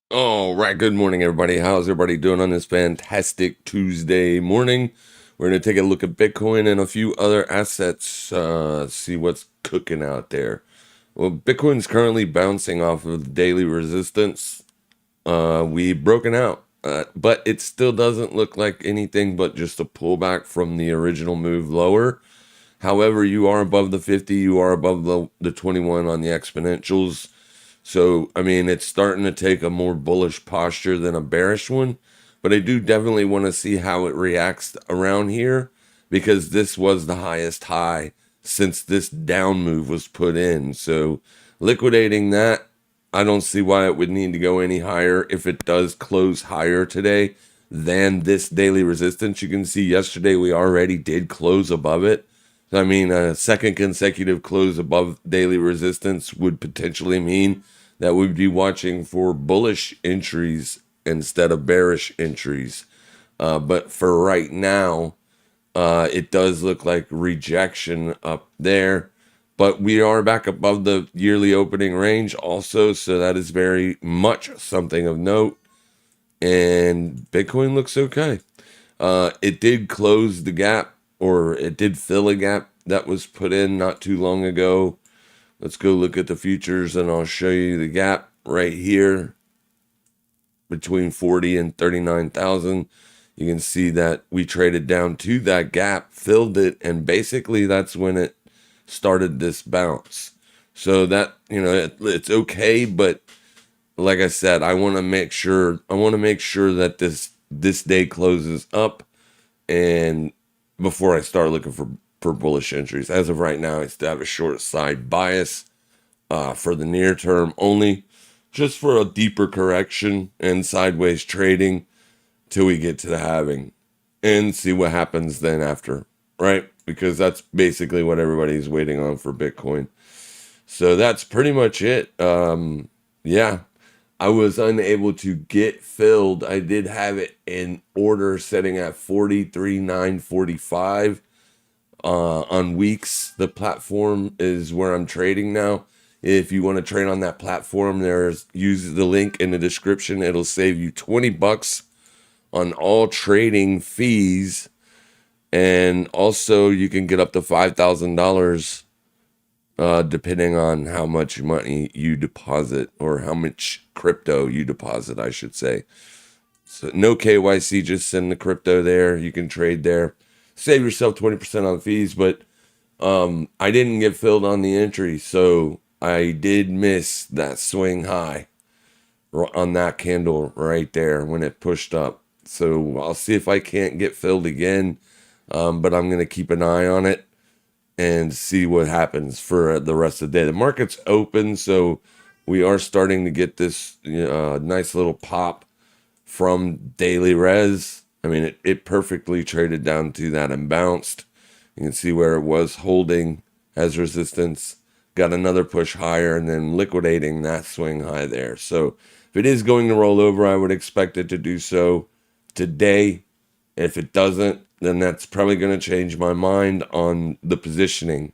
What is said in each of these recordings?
All right, good morning, everybody. How's everybody doing on this fantastic Tuesday morning? We're going to take a look at Bitcoin and a few other assets, see what's cooking out there. Well, Bitcoin's currently bouncing off of the daily resistance. We've broken out, but it still doesn't look like anything but just a pullback from the original move lower. However, you are above the 50, you are above the 21 on the exponentials. So, I mean, it's starting to take a more bullish posture than a bearish one, but I do definitely want to see how it reacts around here because this was the highest high since this down move was put in. So, liquidating that, I don't see why it would need to go any higher if it does close higher today than this daily resistance. You can see yesterday we already did close above it. I mean, a second consecutive close above daily resistance would potentially mean that we'd be watching for bullish entries instead of bearish entries. But for right now, it does look like rejection up there. But we are back above the yearly opening range also, so that is very much something of note. And Bitcoin looks okay. It did close the gap, or it did fill a gap that was put in not too long ago. Let's go look at the futures and I'll show you the gap right here between 40 and 39,000. You can see that we traded down to that gap, filled it, and basically that's when it started this bounce. So that, it's okay, but like I said, I want to make sure that this day closes up and before I start looking for bullish entries. As of right now, I still have a short side bias for the near term only, just for a deeper correction and sideways trading till we get to the halving and see what happens then after, right? Because that's basically what everybody's waiting on for Bitcoin. So that's pretty much it. Yeah, I was unable to get filled. I did have it in order setting at 43,945 on weeks. The platform is where I'm trading now. If you want to trade on that platform, use the link in the description. It'll save you $20 on all trading fees, and also you can get up to $5,000 depending on how much money you deposit, or how much crypto you deposit, I should say. So no KYC, just send the crypto there. You can trade there. Save yourself 20% on fees, but I didn't get filled on the entry, so I did miss that swing high on that candle right there when it pushed up. So I'll see if I can't get filled again, but I'm going to keep an eye on it and see what happens for the rest of the day. The market's open, so we are starting to get this nice little pop from daily res. I mean, it perfectly traded down to that and bounced. You can see where it was holding as resistance, got another push higher, and then liquidating that swing high there. So if it is going to roll over, I would expect it to do so today. If it doesn't, then that's probably going to change my mind on the positioning.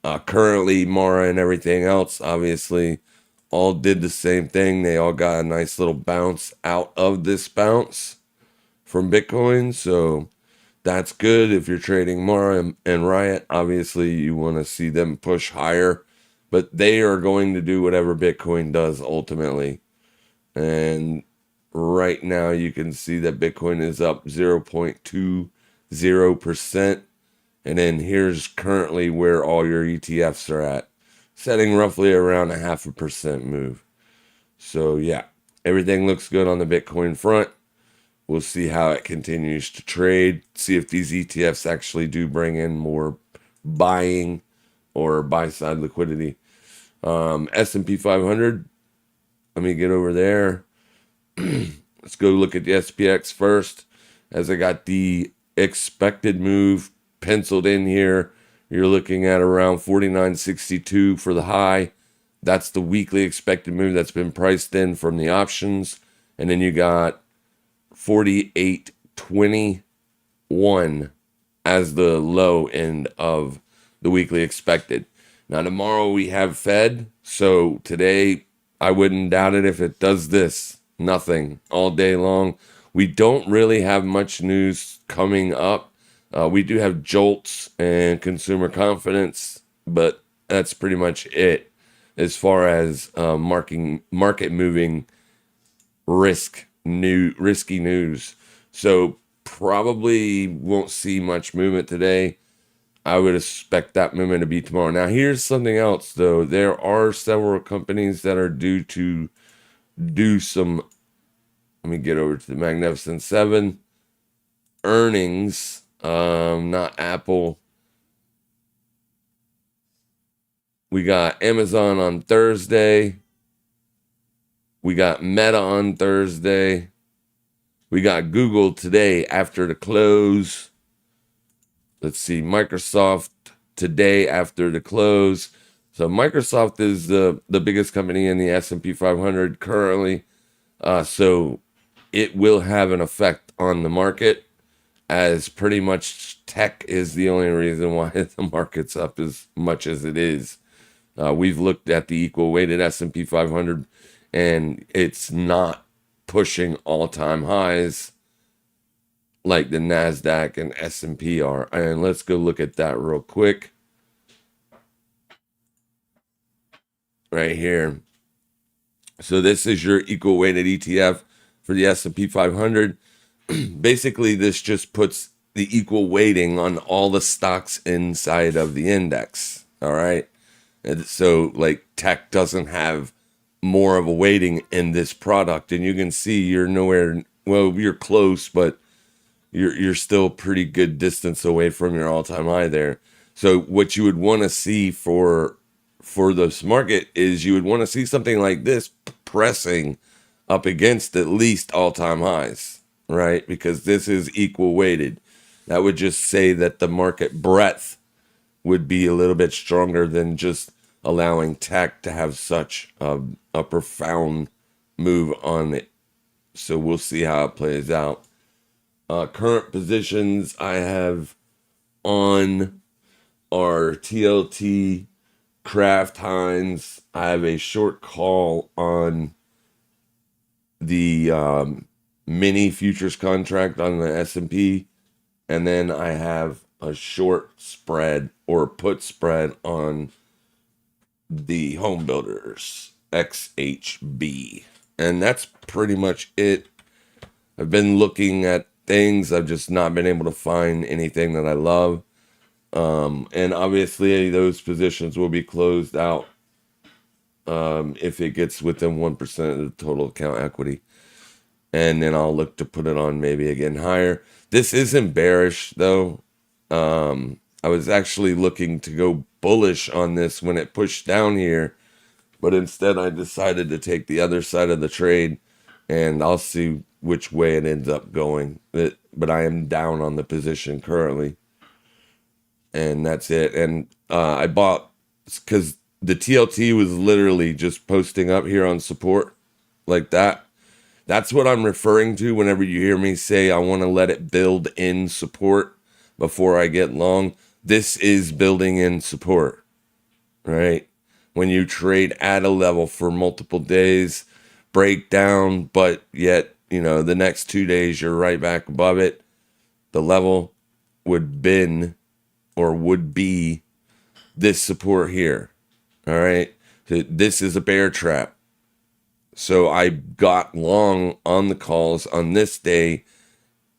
Currently, Mara and everything else, obviously, all did the same thing. They all got a nice little bounce out of this bounce from Bitcoin. So that's good. If you're trading Mara and Riot, obviously you want to see them push higher, but they are going to do whatever Bitcoin does ultimately. And right now you can see that Bitcoin is up 0.20%. And then here's currently where all your ETFs are at, setting roughly around 0.5% move. So yeah, everything looks good on the Bitcoin front. We'll see how it continues to trade, see if these ETFs actually do bring in more buying or buy-side liquidity. S&P 500, let me get over there. Let's go look at the SPX first, as I got the expected move penciled in here. You're looking at around 49.62 for the high. That's the weekly expected move that's been priced in from the options. And then you got 48.21 as the low end of the weekly expected. Now tomorrow we have Fed, so today I wouldn't doubt it if it does this. Nothing all day long. We don't really have much news coming up. We do have jolts and consumer confidence, but that's pretty much it as far as market moving risky news. So probably won't see much movement today. I would expect that movement to be tomorrow. Now, here's something else, though. There are several companies that are due to do some. Let me get over to the Magnificent Seven earnings. Not Apple. We got Amazon on Thursday. We got Meta on Thursday. We got Google today after the close. Let's see, Microsoft today after the close. So Microsoft is the biggest company in the S&P 500 currently. So it will have an effect on the market, as pretty much tech is the only reason why the market's up as much as it is. We've looked at the equal weighted S&P 500, and it's not pushing all-time highs like the NASDAQ and S&P are. And let's go look at that real quick. Right here. So this is your equal weighted ETF for the S&P 500. Basically, this just puts the equal weighting on all the stocks inside of the index. All right. And so like tech doesn't have more of a weighting in this product. And you can see you're nowhere, well, you're close, but you're still pretty good distance away from your all-time high there. So what you would want to see for this market is you would want to see something like this pressing up against at least all-time highs, right? Because this is equal weighted. That would just say that the market breadth would be a little bit stronger than just allowing tech to have such a profound move on it. So we'll see how it plays out. Current positions I have on are TLT, Kraft Heinz. I have a short call on the mini futures contract on the S&P, and then I have a short spread or put spread on the home builders XHB. And that's pretty much it. I've been looking at things. I've just not been able to find anything that I love. And obviously those positions will be closed out if it gets within 1% of the total account equity. And then I'll look to put it on maybe again higher. This isn't bearish though. I was actually looking to go bullish on this when it pushed down here, but instead I decided to take the other side of the trade, and I'll see which way it ends up going. But I am down on the position currently, and that's it. And I bought, because the TLT was literally just posting up here on support like that. That's what I'm referring to whenever you hear me say I want to let it build in support before I get long. This is building in support, right? When you trade at a level for multiple days, break down, but yet, the next 2 days you're right back above it, the level would be this support here. All right. So this is a bear trap. So I got long on the calls on this day,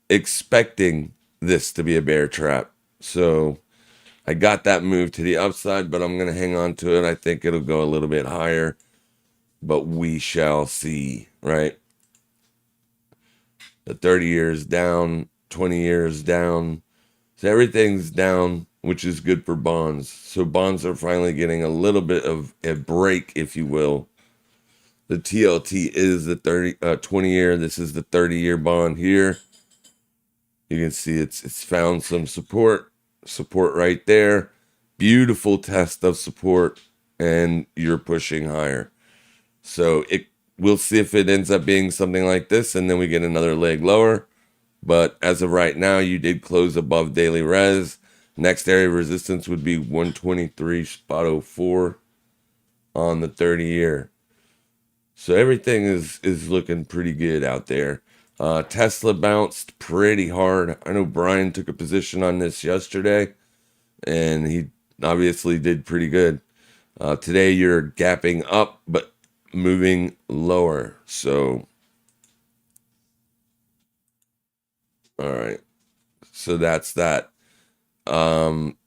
expecting this to be a bear trap. So I got that move to the upside, but I'm going to hang on to it. I think it'll go a little bit higher, but we shall see, right? The 30 years down, 20 years down. So everything's down, which is good for bonds. So bonds are finally getting a little bit of a break, if you will. The TLT is the 20-year. This is the 30-year bond here. You can see it's found some support right there. Beautiful test of support, and you're pushing higher. So we'll see if it ends up being something like this, and then we get another leg lower. But as of right now, you did close above daily res. Next area of resistance would be 123.04 on the 30-year. So everything is looking pretty good out there. Tesla bounced pretty hard. I know Brian took a position on this yesterday, and he obviously did pretty good. Today you're gapping up, but moving lower. So, all right. So that's that.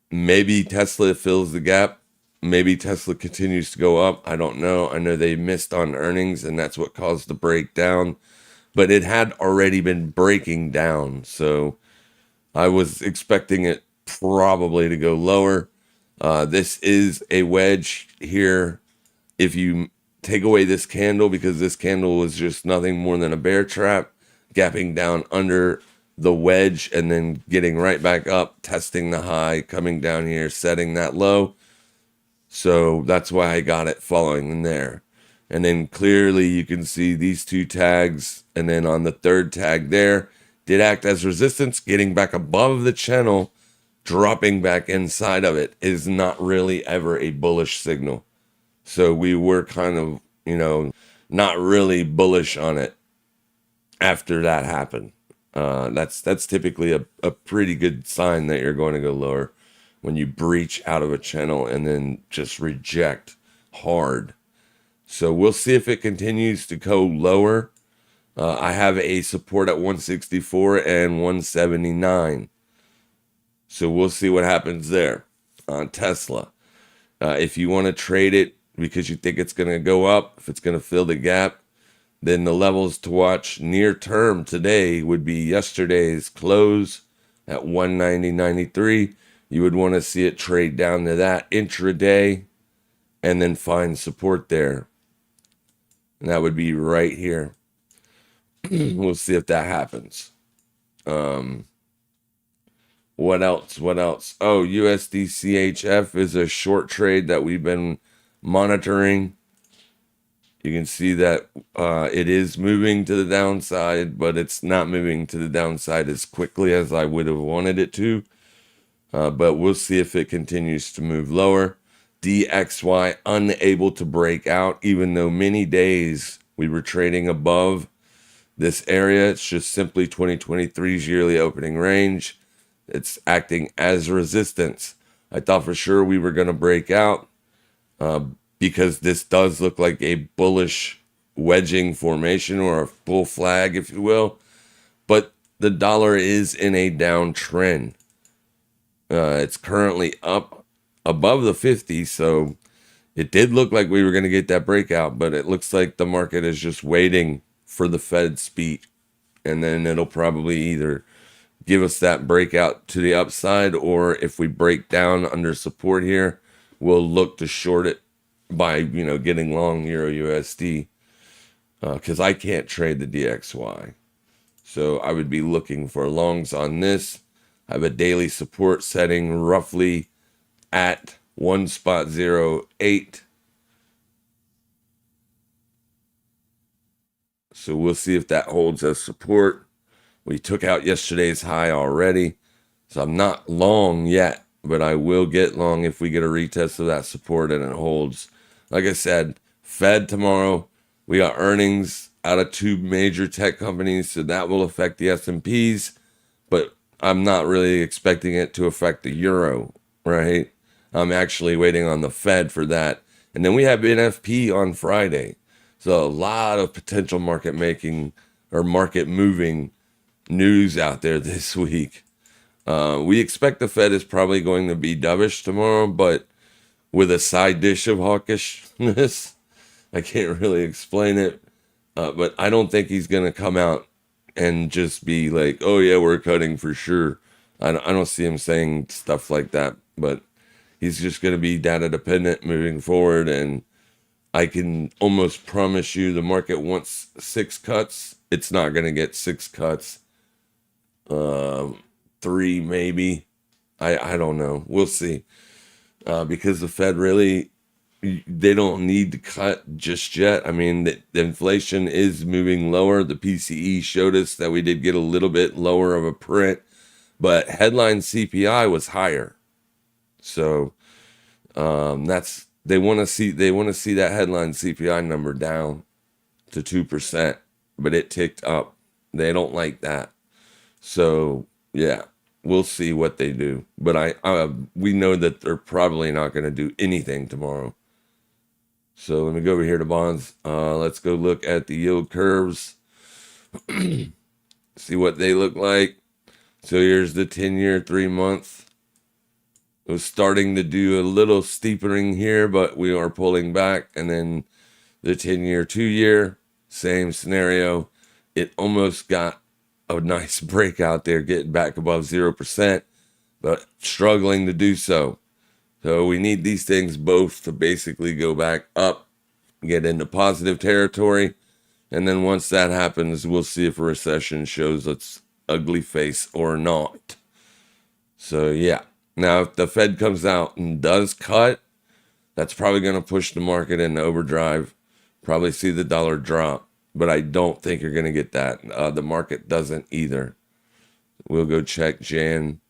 Maybe Tesla fills the gap. Maybe Tesla continues to go up. I don't know. I know they missed on earnings, and that's what caused the breakdown. But it had already been breaking down. So I was expecting it probably to go lower. This is a wedge here. If you take away this candle, because this candle was just nothing more than a bear trap, gapping down under the wedge and then getting right back up, testing the high, coming down here, setting that low. So that's why I got it following in there. And then clearly you can see these two tags. And then on the third tag there, did act as resistance, getting back above the channel, dropping back inside of it is not really ever a bullish signal. So we were kind of, not really bullish on it after that happened. That's typically a pretty good sign that you're going to go lower when you breach out of a channel and then just reject hard. So we'll see if it continues to go lower. I have a support at 164 and 179. So we'll see what happens there on Tesla. If you want to trade it because you think it's going to go up, if it's going to fill the gap, then the levels to watch near term today would be yesterday's close at 190.93. You would want to see it trade down to that intraday and then find support there. And that would be right here. We'll see if that happens. What else? Oh, USD CHF is a short trade that we've been monitoring. You can see that it is moving to the downside, but it's not moving to the downside as quickly as I would have wanted it to. But we'll see if it continues to move lower. DXY unable to break out, even though many days we were trading above this area. It's just simply 2023's yearly opening range. It's acting as resistance. I thought for sure we were going to break out because this does look like a bullish wedging formation or a bull flag, if you will. But the dollar is in a downtrend. It's currently up above the 50, so it did look like we were going to get that breakout, but it looks like the market is just waiting for the Fed speak, and then it'll probably either give us that breakout to the upside, or if we break down under support here, we'll look to short it by, getting long Euro USD, because I can't trade the DXY. So I would be looking for longs on this. I have a daily support setting roughly at 1.08. So we'll see if that holds as support. We took out yesterday's high already. So I'm not long yet, but I will get long if we get a retest of that support and it holds. Like I said, Fed tomorrow. We got earnings out of two major tech companies, so that will affect the S&Ps. But I'm not really expecting it to affect the euro, right? I'm actually waiting on the Fed for that. And then we have NFP on Friday. So a lot of potential market making or market moving news out there this week. We expect the Fed is probably going to be dovish tomorrow, but with a side dish of hawkishness. I can't really explain it. But I don't think he's going to come out and just be like, oh yeah, we're cutting for sure. I don't see him saying stuff like that, but he's just going to be data dependent moving forward. And I can almost promise you the market wants 6 cuts. It's not going to get 6 cuts. 3 maybe. I don't know. We'll see. Because the Fed really, they don't need to cut just yet. I mean, the inflation is moving lower. The PCE showed us that we did get a little bit lower of a print, but headline CPI was higher. So they want to see that headline CPI number down. to 2%, but it ticked up. They don't like that. So, yeah, we'll see what they do. But we know that they're probably not going to do anything tomorrow. So let me go over here to bonds. Let's go look at the yield curves. See what they look like. So here's the 10-year, 3-month. It was starting to do a little steepening here, but we are pulling back. And then the 10-year, 2-year, same scenario. It almost got a nice breakout there, getting back above 0%, but struggling to do so. So we need these things both to basically go back up, get into positive territory. And then once that happens, we'll see if a recession shows its ugly face or not. So, yeah. Now, if the Fed comes out and does cut, that's probably going to push the market into overdrive. Probably see the dollar drop. But I don't think you're going to get that. The market doesn't either. We'll go check Jan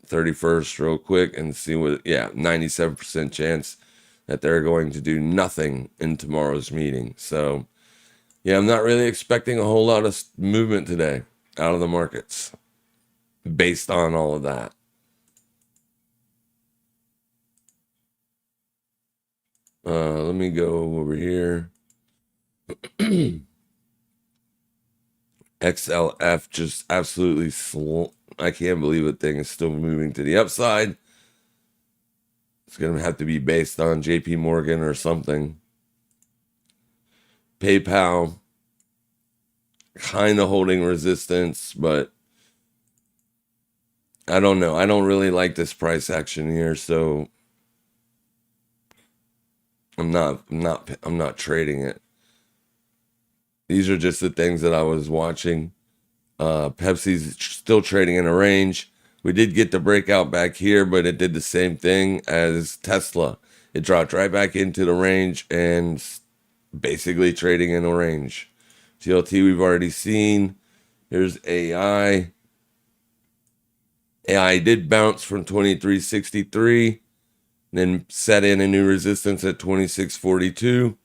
31st real quick and see what, 97% chance that they're going to do nothing in tomorrow's meeting. So, yeah, I'm not really expecting a whole lot of movement today out of the markets based on all of that. Let me go over here. XLF just absolutely I can't believe the thing is still moving to the upside. It's going to have to be based on JP Morgan or something. PayPal kind of holding resistance, but I don't know. I don't really like this price action here, so I'm not trading it. These are just the things that I was watching. Pepsi's still trading in a range. We did get the breakout back here, but it did the same thing as Tesla. It dropped right back into the range and basically trading in a range. TLT we've already seen. Here's AI. AI did bounce from 2363, then set in a new resistance at 2642.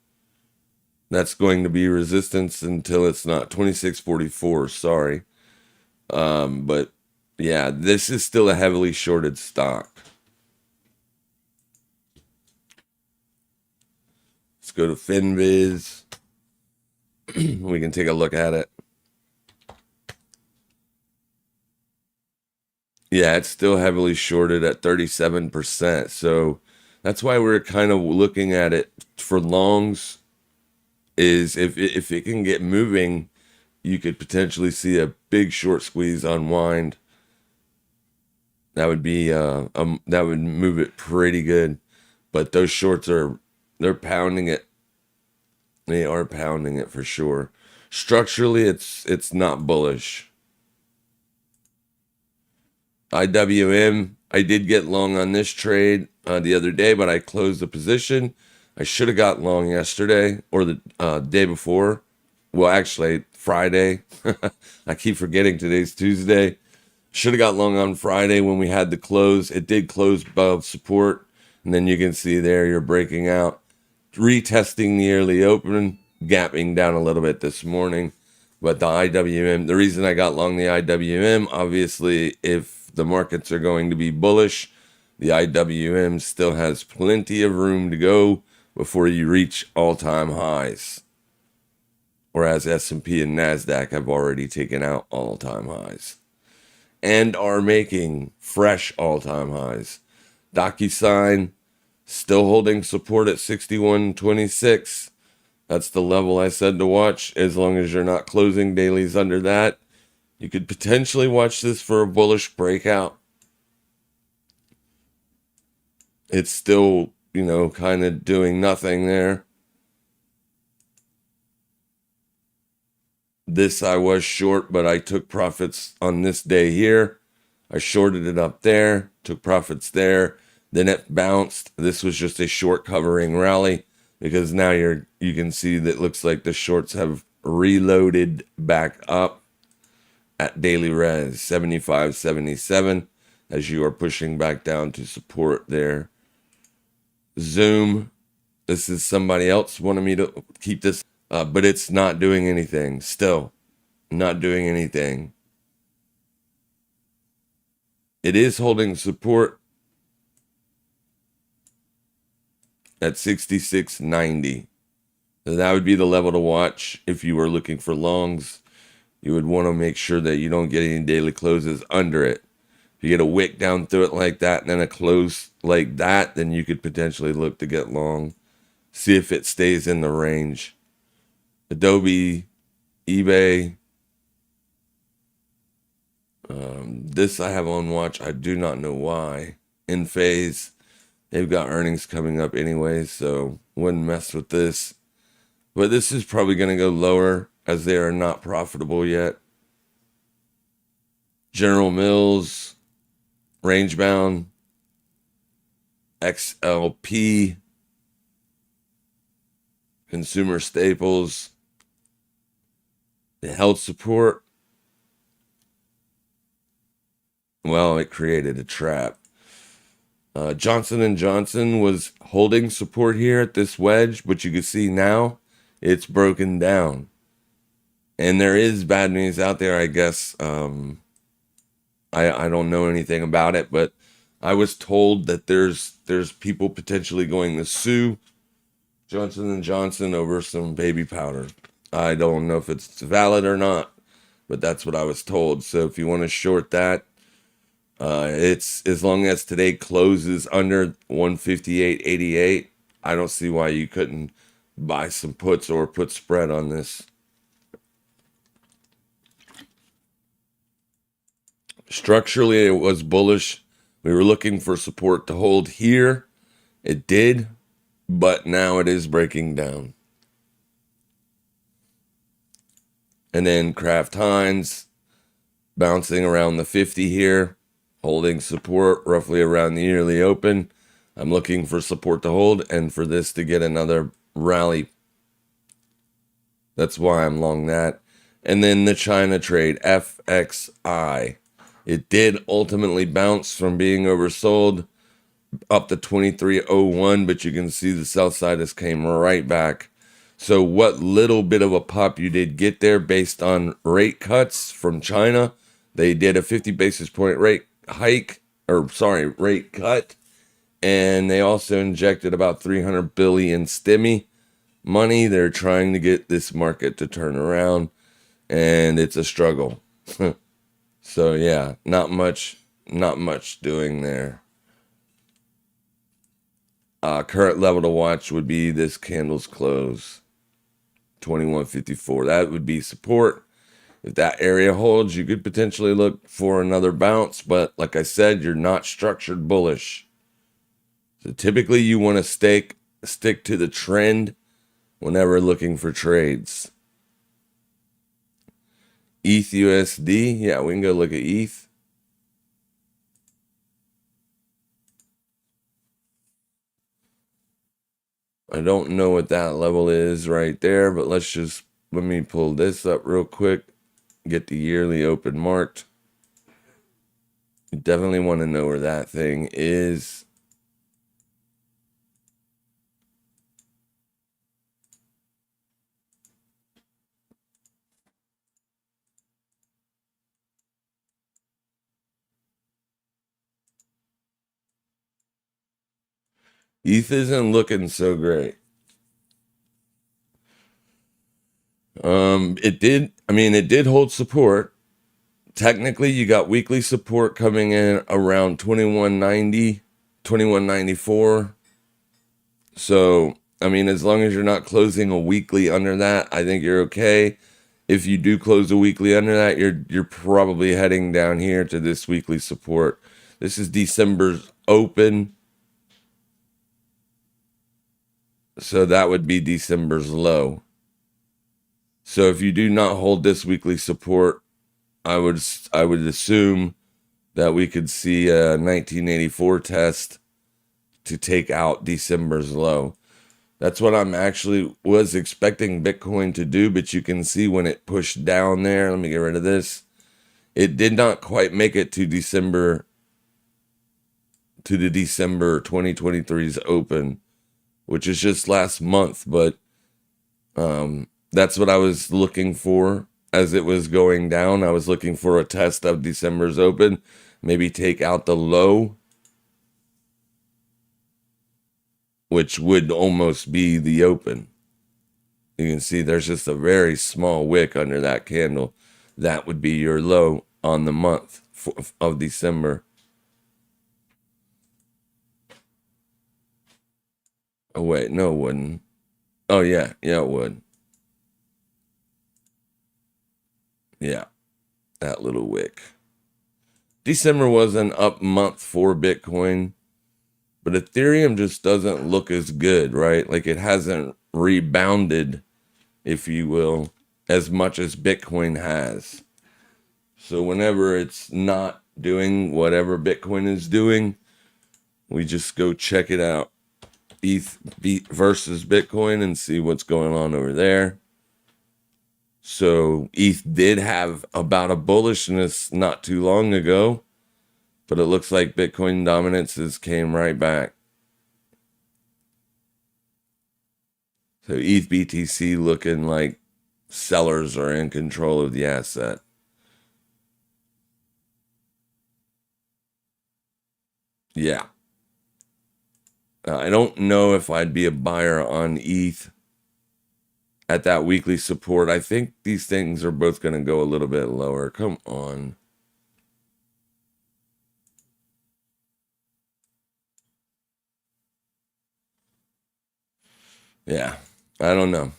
That's going to be resistance until it's not 2644, sorry. But yeah, this is still a heavily shorted stock. Let's go to FinViz. We can take a look at it. Yeah, it's still heavily shorted at 37%. So that's why we're kind of looking at it for longs. Is if it can get moving, you could potentially see a big short squeeze unwind. That would be that would move it pretty good. But those shorts they're pounding it. They are pounding it for sure. Structurally, it's not bullish. IWM, I did get long on this trade the other day, but I closed the position. I should have got long yesterday or the day before. Well, actually, Friday. I keep forgetting today's Tuesday. Should have got long on Friday when we had the close. It did close above support. And then you can see there you're breaking out. Retesting the early open, gapping down a little bit this morning. But the IWM, the reason I got long the IWM, obviously, if the markets are going to be bullish, the IWM still has plenty of room to go before you reach all-time highs. Whereas S&P and NASDAQ have already taken out all-time highs and are making fresh all-time highs. DocuSign still holding support at 61.26. That's the level I said to watch. As long as you're not closing dailies under that, you could potentially watch this for a bullish breakout. It's still, kind of doing nothing there. This I was short, but I took profits on this day here. I shorted it up there, took profits there. Then it bounced. This was just a short covering rally because now you can see that it looks like the shorts have reloaded back up at daily res 75.77 as you are pushing back down to support there. Zoom. This is somebody else wanted me to keep this. but it's not doing anything. Still not doing anything. It is holding support at 66.90. So that would be the level to watch if you were looking for longs. You would want to make sure that you don't get any daily closes under it. If you get a wick down through it like that and then a close like that, then you could potentially look to get long. See if it stays in the range. Adobe, eBay. This I have on watch. I do not know why. In phase, they've got earnings coming up anyway, so wouldn't mess with this. But this is probably going to go lower as they are not profitable yet. General Mills, range bound, XLP, consumer staples, it held support. Well, it created a trap. Johnson & Johnson was holding support here at this wedge, but you can see now it's broken down. And there is bad news out there, I guess. I don't know anything about it, but I was told that there's people potentially going to sue Johnson & Johnson over some baby powder. I don't know if it's valid or not, but that's what I was told. So if you want to short that, it's as long as today closes under 158.88, I don't see why you couldn't buy some puts or put spread on this. Structurally, it was bullish. We were looking for support to hold here. It did, but now it is breaking down. And then Kraft Heinz bouncing around the 50 here, holding support roughly around the yearly open. I'm looking for support to hold and for this to get another rally. That's why I'm long that. And then the China trade, FXI. It did ultimately bounce from being oversold up to 23.01, but you can see the sell side has came right back. So what little bit of a pop you did get there based on rate cuts from China, they did a 50 basis point rate cut, and they also injected about 300 billion stimmy money. They're trying to get this market to turn around, and it's a struggle. So yeah, not much doing there. Current level to watch would be this candle's close, 21.54. That would be support. If that area holds, you could potentially look for another bounce, but like I said, you're not structured bullish. So typically you want to stick to the trend whenever looking for trades. ETH USD, yeah, we can go look at ETH. I don't know what that level is right there, but let me pull this up real quick. Get the yearly open marked. You definitely want to know where that thing is. ETH isn't looking so great. It did hold support. Technically, you got weekly support coming in around 21.90, 21.94. So, as long as you're not closing a weekly under that, I think you're okay. If you do close a weekly under that, you're probably heading down here to this weekly support. This is December's open. So that would be December's low. So if you do not hold this weekly support, I would assume that we could see a 1984 test to take out December's low. That's what I'm actually was expecting Bitcoin to do, but you can see when it pushed down there, let me get rid of this. It did not quite make it to the December 2023's open, which is just last month, but That's what I was looking for as it was going down. I was looking for a test of December's open, maybe take out the low, which would almost be the open. You can see there's just a very small wick under that candle. That would be your low on the month of December. Oh, wait, no, it wouldn't. Oh, yeah, it would. Yeah, that little wick. December was an up month for Bitcoin, but Ethereum just doesn't look as good, right? Like it hasn't rebounded, if you will, as much as Bitcoin has. So whenever it's not doing whatever Bitcoin is doing, we just go check it out. ETH versus Bitcoin and see what's going on over there. So ETH did have about a bullishness not too long ago, but it looks like Bitcoin dominances came right back. So ETH BTC looking like sellers are in control of the asset. Yeah. I don't know if I'd be a buyer on ETH at that weekly support. I think these things are both going to go a little bit lower. Come on. Yeah, I don't know.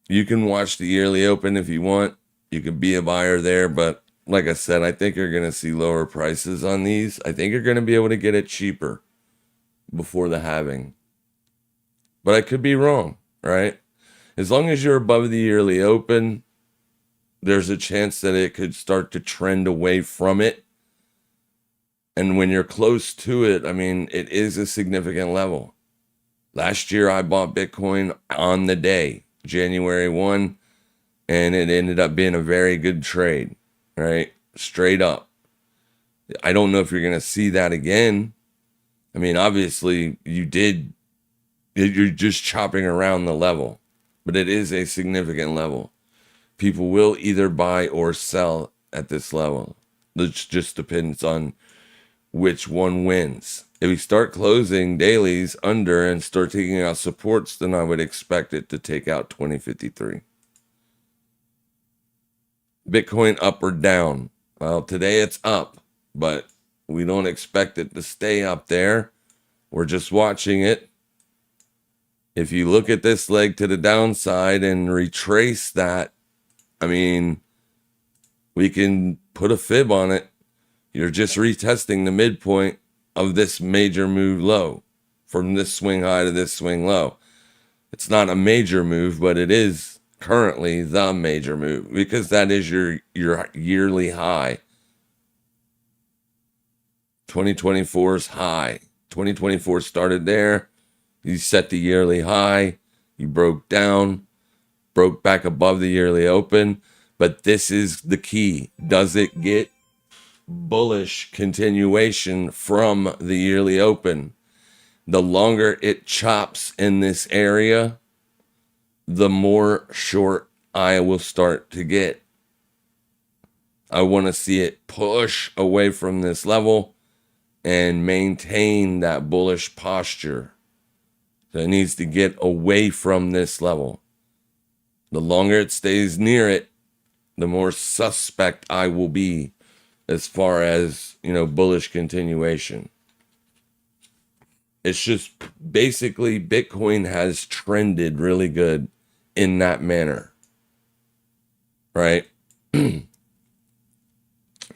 You can watch the yearly open if you want. You can be a buyer there, but like I said, I think you're going to see lower prices on these. I think you're going to be able to get it cheaper before the halving. But I could be wrong, right? As long as you're above the yearly open, there's a chance that it could start to trend away from it. And when you're close to it, I mean, it is a significant level. Last year, I bought Bitcoin on the day, January 1, and it ended up being a very good trade, right? Straight up. I don't know if you're going to see that again. I mean, obviously, you're just chopping around the level, but it is a significant level. People will either buy or sell at this level. It just depends on which one wins. If we start closing dailies under and start taking out supports, then I would expect it to take out 2053. Bitcoin up or down? Well, today it's up, but we don't expect it to stay up there. We're just watching it. If you look at this leg to the downside and retrace that, I mean, we can put a fib on it. You're just retesting the midpoint of this major move low from this swing high to this swing low. It's not a major move, but it is currently the major move because that is your yearly high. 2024's high. 2024 started there. You set the yearly high. You broke down, broke back above the yearly open. But this is the key. Does it get bullish continuation from the yearly open? The longer it chops in this area, the more short I will start to get. I want to see it push away from this level and maintain that bullish posture. So it needs to get away from this level. The longer it stays near it, the more suspect I will be as far as, bullish continuation. It's just basically Bitcoin has trended really good in that manner, right? I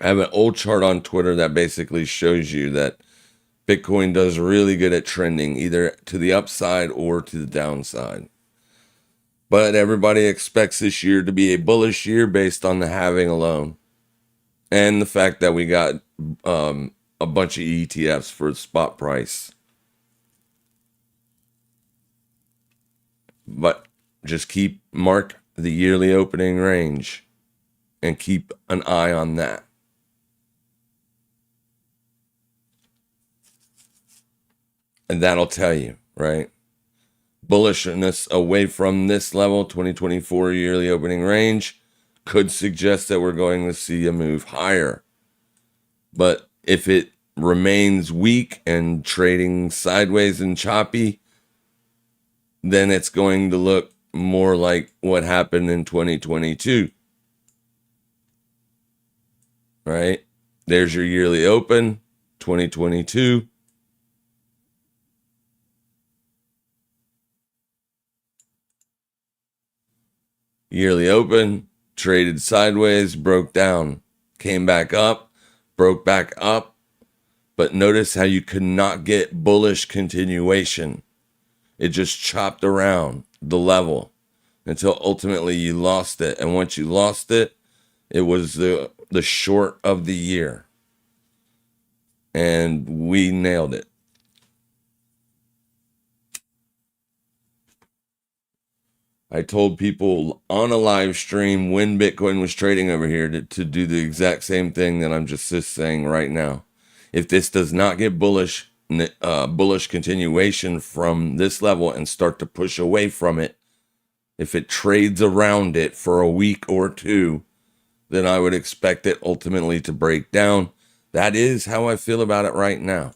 have an old chart on Twitter that basically shows you that Bitcoin does really good at trending either to the upside or to the downside. But everybody expects this year to be a bullish year based on the halving alone. And the fact that we got a bunch of ETFs for the spot price. But just mark the yearly opening range and keep an eye on that. And that'll tell you, right? bullishness away from this level, 2024 yearly opening range, could suggest that we're going to see a move higher. But if it remains weak and trading sideways and choppy, then it's going to look more like what happened in 2022. Right? There's your yearly open, 2022. Yearly open, traded sideways, broke down, came back up, broke back up. But notice how you could not get bullish continuation. It just chopped around the level until ultimately you lost it. And once you lost it, it was the short of the year. And we nailed it. I told people on a live stream when Bitcoin was trading over here to do the exact same thing that I'm just saying right now. If this does not get bullish continuation from this level and start to push away from it, if it trades around it for a week or two, then I would expect it ultimately to break down. That is how I feel about it right now.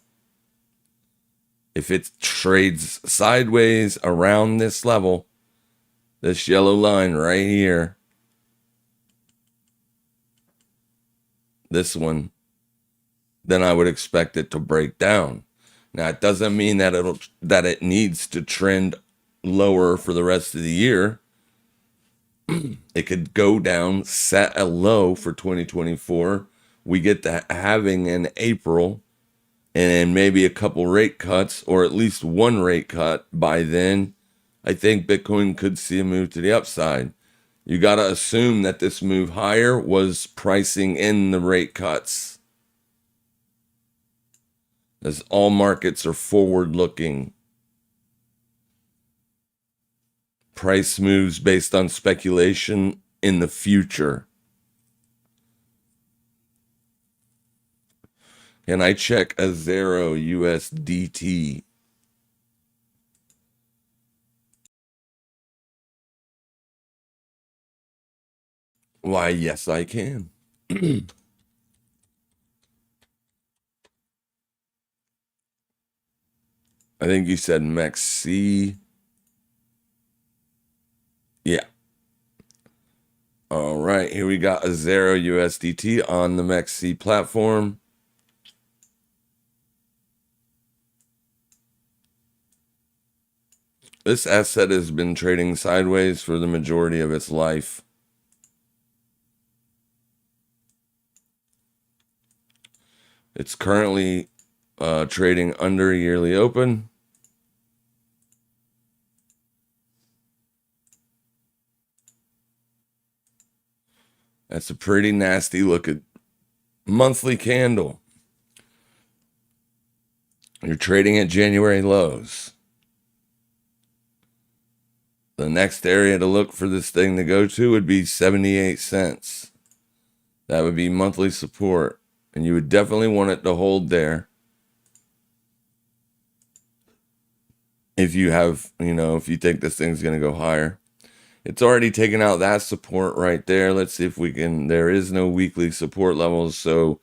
If it trades sideways around this level, this yellow line right here, this one, then I would expect it to break down. Now, it doesn't mean that it needs to trend lower for the rest of the year. It could go down, set a low for 2024. We get to having in April, and maybe a couple rate cuts, or at least one rate cut by then. I think Bitcoin could see a move to the upside. You got to assume that this move higher was pricing in the rate cuts, as all markets are forward looking. Price moves based on speculation in the future. Can I check a 0 USDT? Why, yes, I can. I think you said MEXC. Yeah. All right, here we got a 0 USDT on the MEXC platform. This asset has been trading sideways for the majority of its life. It's currently trading under a yearly open. That's a pretty nasty looking monthly candle. You're trading at January lows. The next area to look for this thing to go to would be 78 cents. That would be monthly support. And you would definitely want it to hold there. If you have, if you think this thing's going to go higher. It's already taken out that support right there. Let's see if we can. There is no weekly support levels. So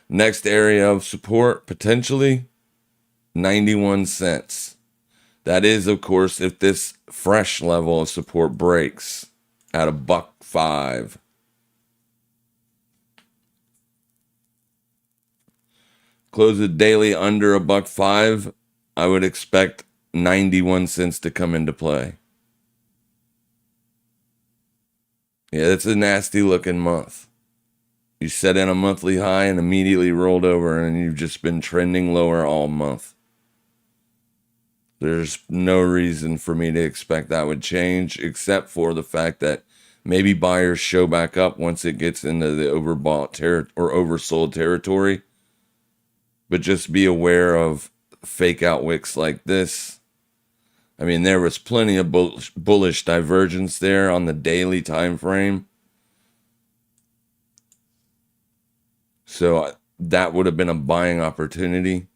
next area of support, potentially 91 cents. That is, of course, if this fresh level of support breaks at $1.05. Close it daily under $1.05. I would expect 91 cents to come into play. Yeah, that's a nasty looking month. You set in a monthly high and immediately rolled over, and you've just been trending lower all month. There's no reason for me to expect that would change, except for the fact that maybe buyers show back up once it gets into the overbought or oversold territory. But just be aware of fake out wicks like this. I mean, there was plenty of bullish divergence there on the daily time frame. So that would have been a buying opportunity.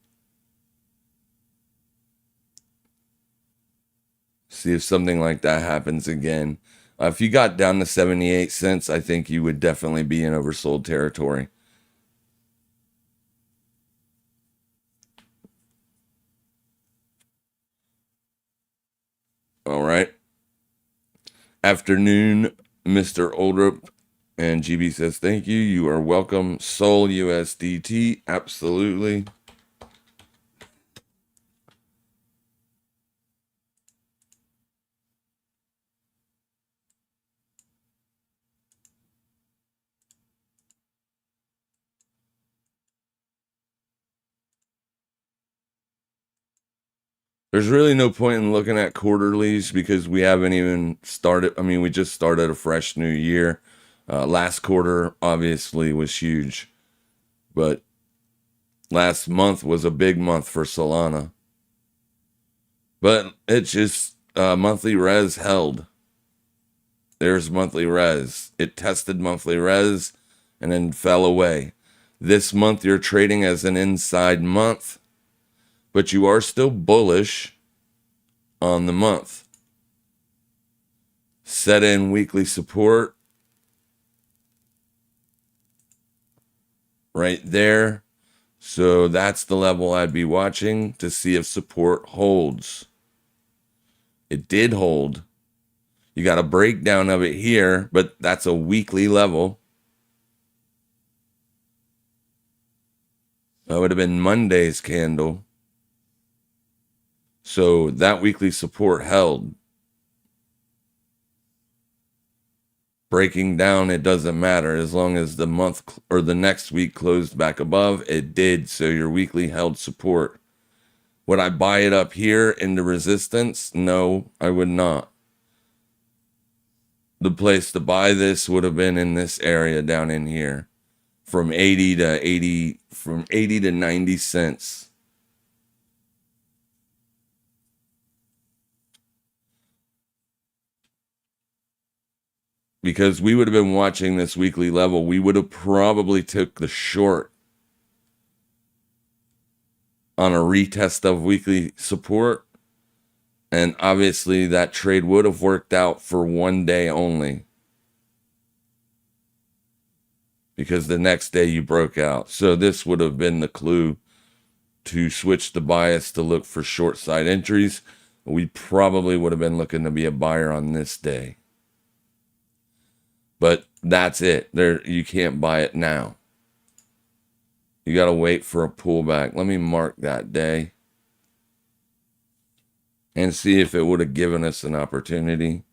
See if something like that happens again. If you got down to 78 cents, I think you would definitely be in oversold territory. All right. Afternoon, Mr. Oldrup. And GB says, thank you. You are welcome. Sol USDT. Absolutely. There's really no point in looking at quarterlies because we haven't even started. I mean, we just started a fresh new year. Last quarter, obviously, was huge. But last month was a big month for Solana. But it's just monthly res held. There's monthly res. It tested monthly res and then fell away. This month you're trading as an inside month, but you are still bullish on the month. Set in weekly support right there. So that's the level I'd be watching to see if support holds. It did hold. You got a breakdown of it here, but that's a weekly level. That would have been Monday's candle. So that weekly support held. Breaking down, it doesn't matter as long as the month or the next week closed back above. It did. So your weekly held support. Would I buy it up here into resistance? No, I would not. The place to buy this would have been in this area down in here from 80 to 90 cents. Because we would have been watching this weekly level, we would have probably took the short on a retest of weekly support. And obviously that trade would have worked out for one day only. Because the next day you broke out. So this would have been the clue to switch the bias to look for short side entries. We probably would have been looking to be a buyer on this day. But that's it. There, you can't buy it now. You got to wait for a pullback. Let me mark that day and see if it would have given us an opportunity.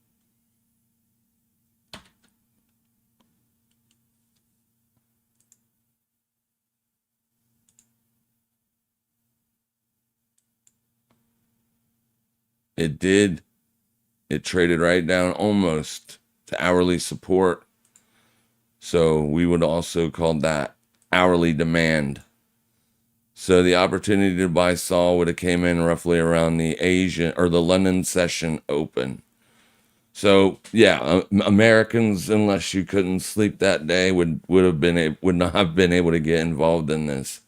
It did. It traded right down almost to hourly support. So we would also call that hourly demand. So the opportunity to buy Sol would have came in roughly around the Asian or the London session open. So yeah, Americans, unless you couldn't sleep that day, would not have been able to get involved in this.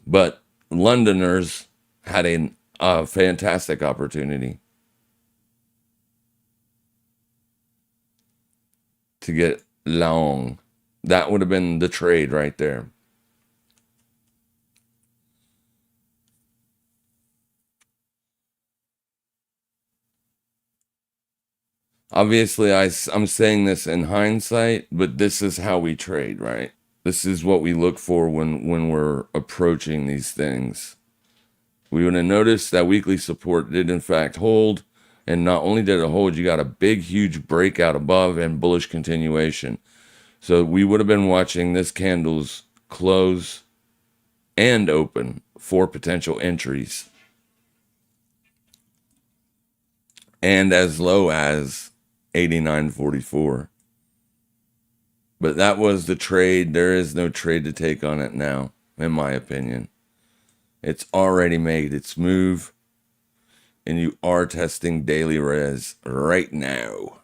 But Londoners had a fantastic opportunity to get long. That would have been the trade right there. Obviously, I'm saying this in hindsight, but this is how we trade, right? This is what we look for when we're approaching these things. We would have noticed that weekly support did in fact hold. And not only did it hold, you got a big, huge breakout above and bullish continuation. So we would have been watching this candle's close and open for potential entries. And as low as 89.44. But that was the trade. There is no trade to take on it now, in my opinion. It's already made its move. And you are testing daily res right now.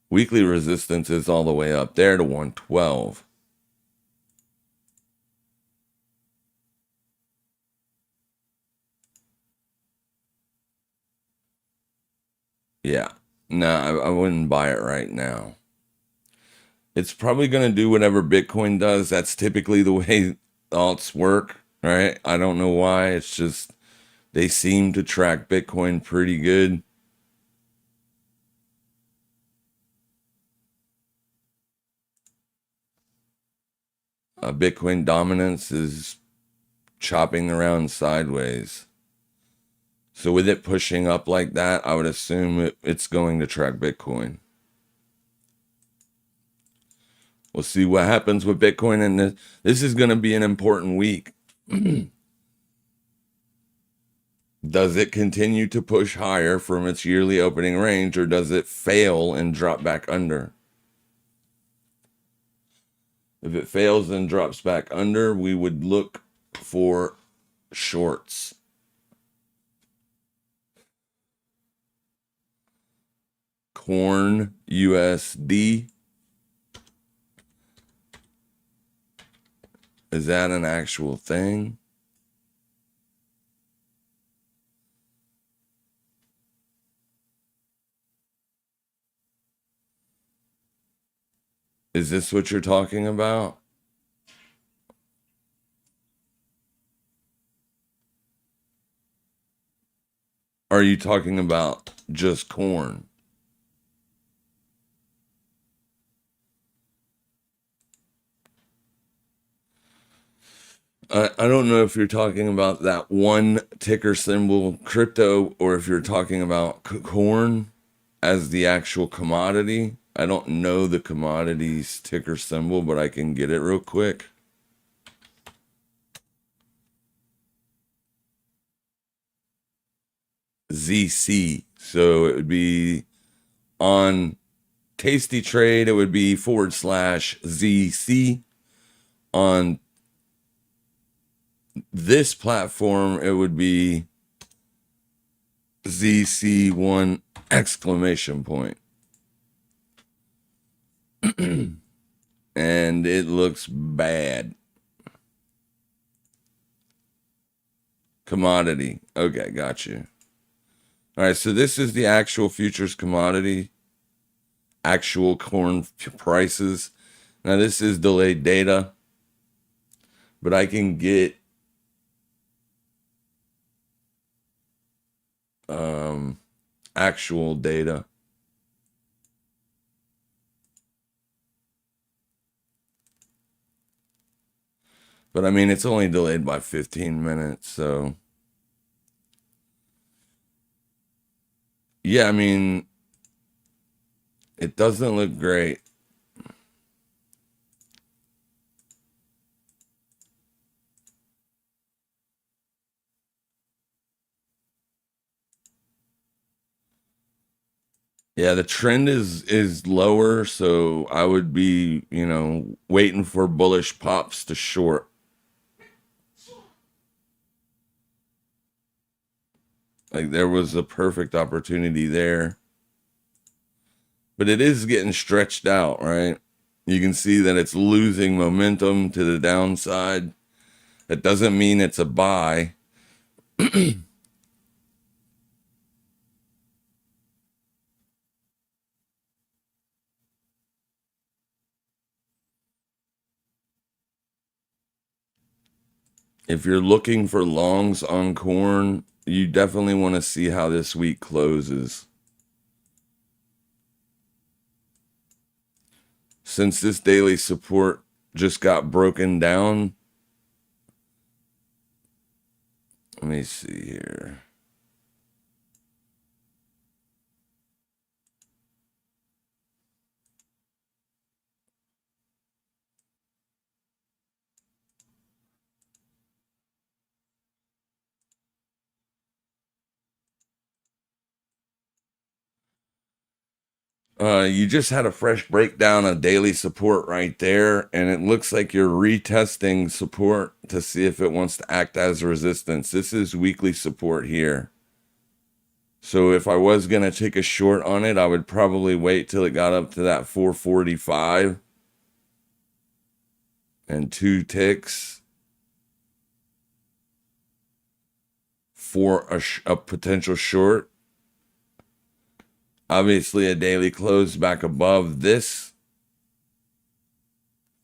Weekly resistance is all the way up there to 112. Yeah. No, I wouldn't buy it right now. It's probably going to do whatever Bitcoin does. That's typically the way alts work, right? I don't know why. It's just they seem to track Bitcoin pretty good. Bitcoin dominance is chopping around sideways. So with it pushing up like that, I would assume it's going to track Bitcoin. We'll see what happens with Bitcoin, and this is going to be an important week. Does it continue to push higher from its yearly opening range, or does it fail and drop back under? If it fails and drops back under, we would look for shorts. Corn USD. Is that an actual thing? Is this what you're talking about? Are you talking about just corn? I don't know if you're talking about that one ticker symbol crypto or if you're talking about corn as the actual commodity. I don't know the commodities ticker symbol, but I can get it real quick. ZC. So it would be on tastytrade, it would be /ZC. On this platform, it would be ZC1 exclamation point. And it looks bad. Commodity. Okay, got you. All right, so this is the actual futures commodity, actual corn prices. Now, this is delayed data, but I can get actual data. But I mean, it's only delayed by 15 minutes, so yeah, I mean, it doesn't look great. Yeah, the trend is lower, so I would be, waiting for bullish pops to short. Like there was a perfect opportunity there. But it is getting stretched out, right? You can see that it's losing momentum to the downside. That doesn't mean it's a buy. If you're looking for longs on corn, you definitely want to see how this week closes. Since this daily support just got broken down, let me see here. You just had a fresh breakdown of daily support right there, and it looks like you're retesting support to see if it wants to act as resistance. This is weekly support here. So if I was going to take a short on it, I would probably wait till it got up to that 445 and 2 ticks for a potential short. Obviously, a daily close back above this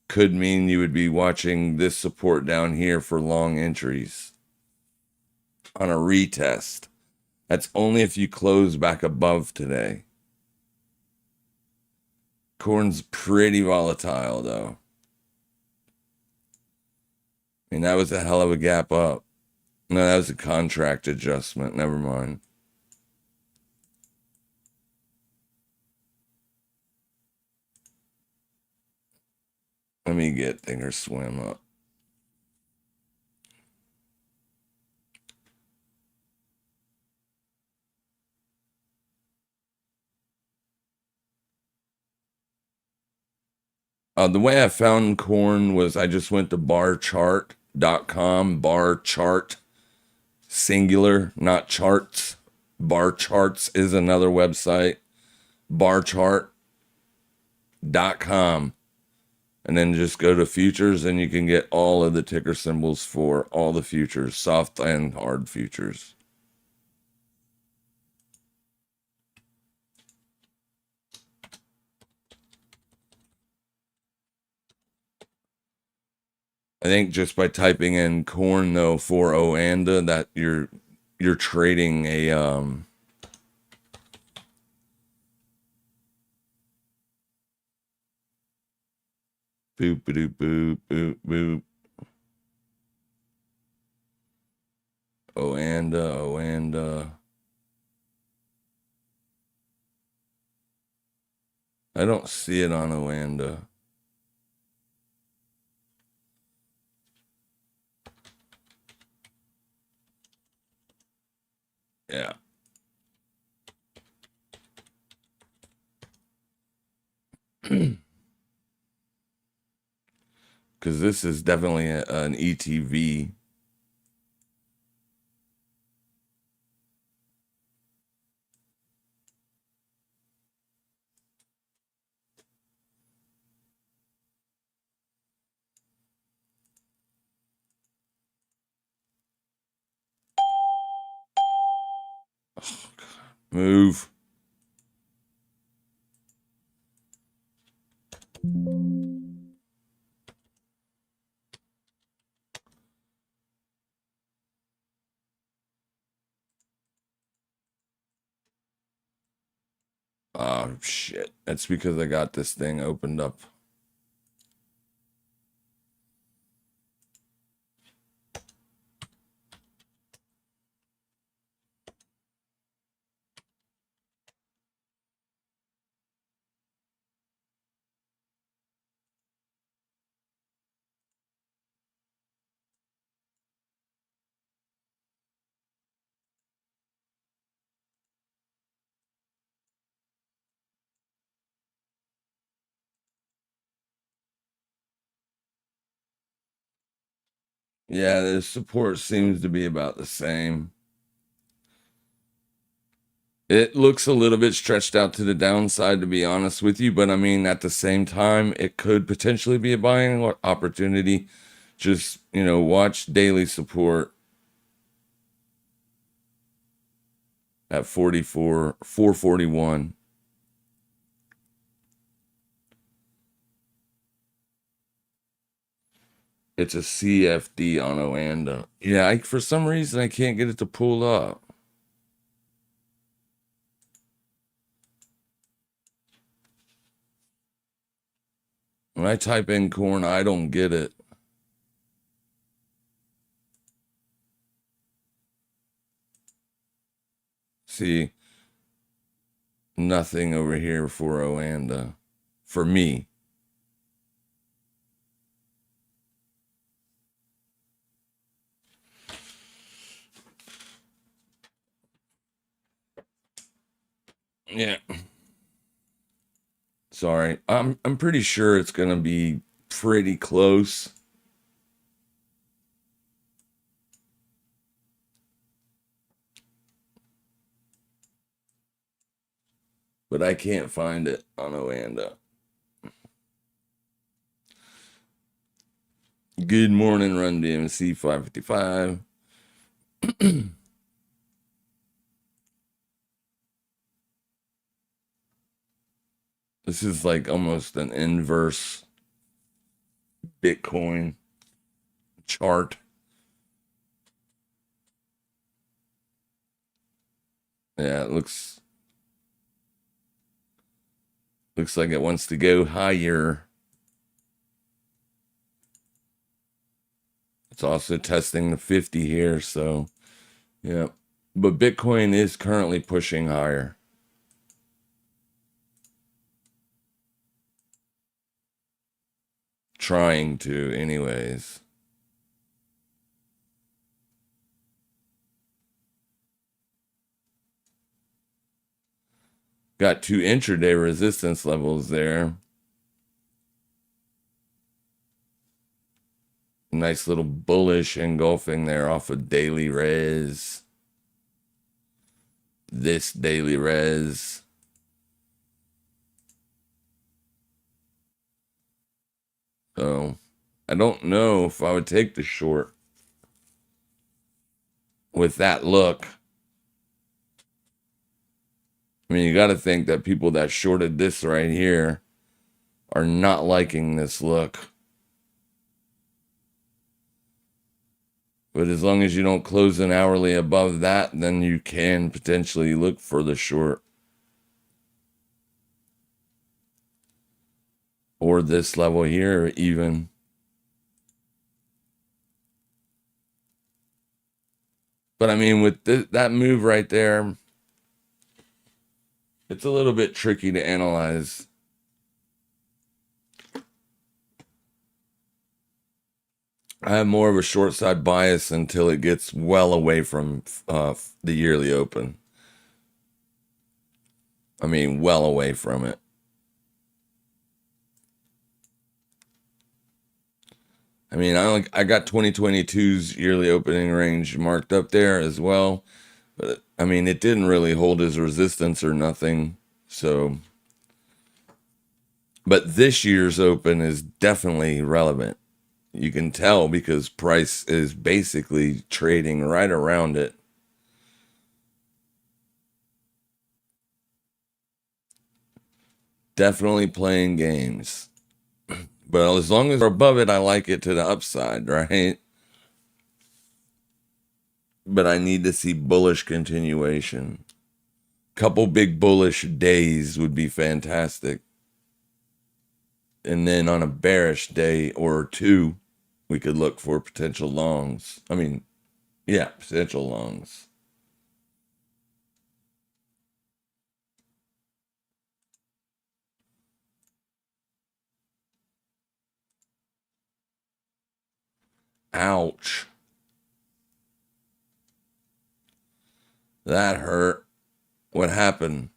could mean you would be watching this support down here for long entries on a retest. That's only if you close back above today. Corn's pretty volatile, though. I mean, that was a hell of a gap up. No, that was a contract adjustment. Never mind. Let me get Thinkorswim up. The way I found corn was I just went to barchart.com, bar chart, singular, not charts. Bar charts is another website, barchart.com. And then just go to futures and you can get all of the ticker symbols for all the futures, soft and hard futures. I think just by typing in corn though for Oanda that you're trading a boop boop boop boop boop Oanda. I don't see it on Oanda. Yeah. Because this is definitely an ETV. Move. Oh, shit. That's because I got this thing opened up. Yeah, the support seems to be about the same. It looks a little bit stretched out to the downside, to be honest with you. But I mean, at the same time, it could potentially be a buying opportunity. Just, watch daily support at 441. It's a CFD on Oanda. Yeah, for some reason, I can't get it to pull up. When I type in corn, I don't get it. See, nothing over here for Oanda. For me. Yeah. Sorry. I'm pretty sure it's gonna be pretty close. But I can't find it on Oanda. Good morning, Run DMC 555. This is like almost an inverse Bitcoin chart. Yeah, it looks like it wants to go higher. It's also testing the 50 here, so yeah. But Bitcoin is currently pushing higher. Trying to, anyways. Got two intraday resistance levels there. Nice little bullish engulfing there off of daily res. This daily res. So I don't know if I would take the short with that look. I mean, you got to think that people that shorted this right here are not liking this look. But as long as you don't close an hourly above that, then you can potentially look for the short. Or this level here even. But I mean, with that move right there, it's a little bit tricky to analyze. I have more of a short side bias until it gets well away from the yearly open. I mean, well away from it. I mean, I got 2022's yearly opening range marked up there as well. But I mean, it didn't really hold as resistance or nothing. So, but this year's open is definitely relevant. You can tell because price is basically trading right around it. Definitely playing games. But as long as we're above it, I like it to the upside, right? But I need to see bullish continuation. Couple big bullish days would be fantastic. And then on a bearish day or two, we could look for potential longs. I mean, yeah, potential longs. Ouch. That hurt. What happened?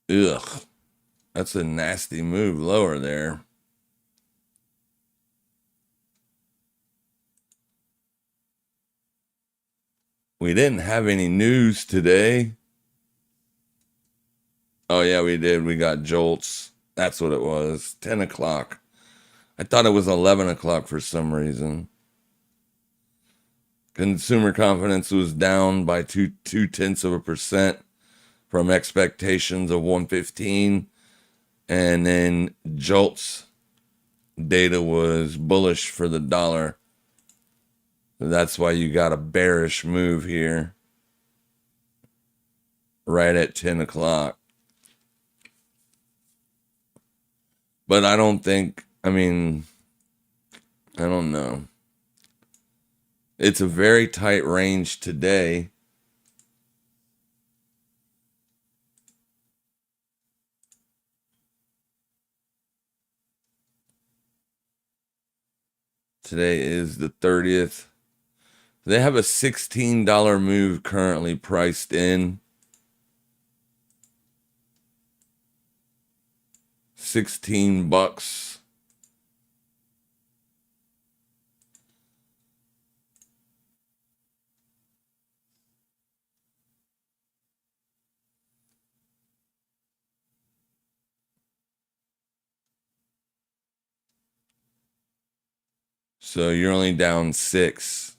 Ugh. That's a nasty move lower there. We didn't have any news today. Oh, yeah, we did. We got jolts. That's what it was. 10 o'clock. I thought it was 11 o'clock for some reason. Consumer confidence was down by two tenths of a percent from expectations of 115. And then jolts data was bullish for the dollar. That's why you got a bearish move here right at 10 o'clock. But I don't think, I mean, I don't know. It's a very tight range today. Today is the 30th. They have a $16 move currently priced in. 16 bucks. So you're only down 6.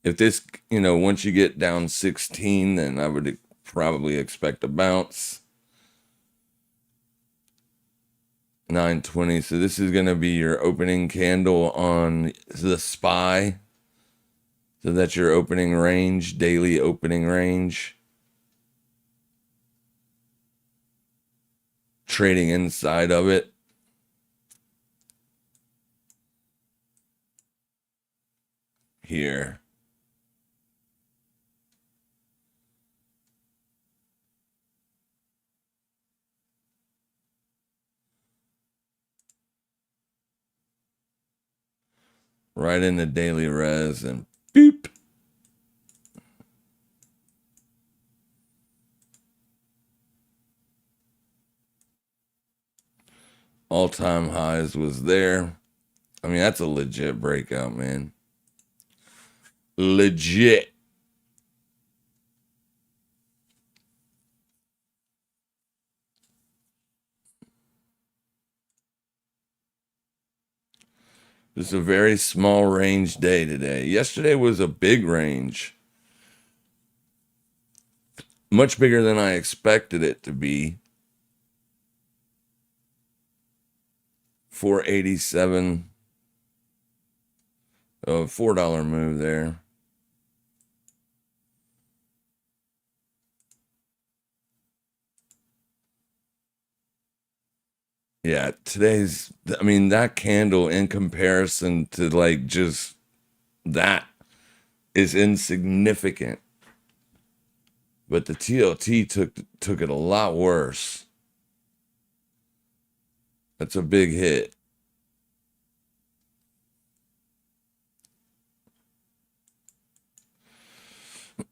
If this, once you get down 16, then I would probably expect a bounce. 920. So this is going to be your opening candle on the SPY. So that's your opening range, daily opening range. Trading inside of it. Here. Right in the daily res and beep. All-time highs was there. I mean, that's a legit breakout, man. Legit. It's a very small range day today. Yesterday was a big range. Much bigger than I expected it to be. 487. Oh, $4 move there. Yeah, that candle in comparison to like just that is insignificant. But the TLT took it a lot worse. That's a big hit.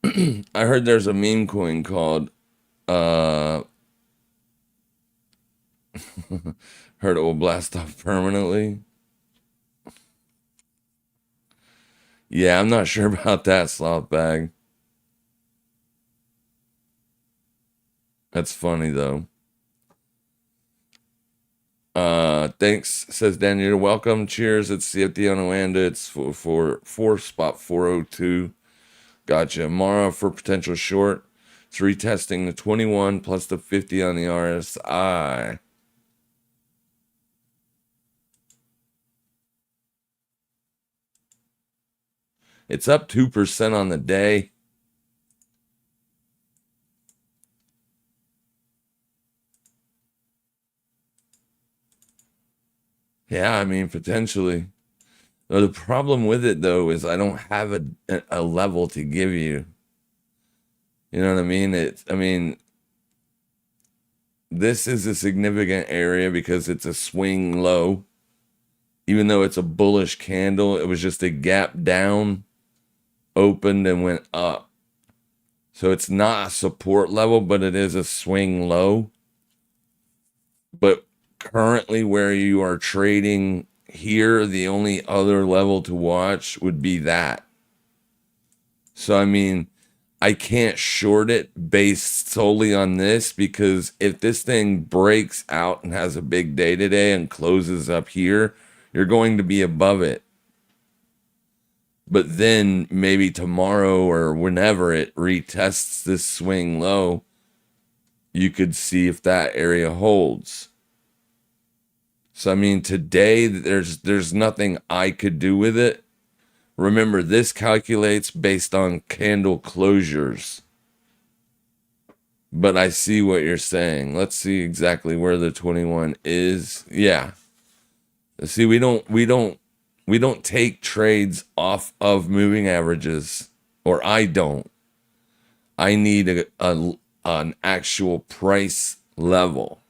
I heard there's a meme coin called heard it will blast off permanently. Yeah, I'm not sure about that, sloth bag. That's funny though. Thanks, says Daniel. You're welcome. Cheers. It's CFD on Oanda. It's for spot 402. Gotcha. Mara for potential short. It's retesting the 21 plus the 50 on the RSI. It's up 2% on the day. Yeah, I mean, potentially. The problem with it, though, is I don't have a level to give you. You know what I mean? This is a significant area because it's a swing low. Even though it's a bullish candle, it was just a gap down, opened, and went up. So it's not a support level, but it is a swing low. But currently where you are trading here, the only other level to watch would be that. So, I mean, I can't short it based solely on this, because if this thing breaks out and has a big day today and closes up here, you're going to be above it. But then maybe tomorrow or whenever it retests this swing low, you could see if that area holds. So, I mean, today there's nothing I could do with it. Remember, this calculates based on candle closures. But I see what you're saying. Let's see exactly where the 21 is. Yeah. See, we don't take trades off of moving averages, or I don't. I need an actual price level.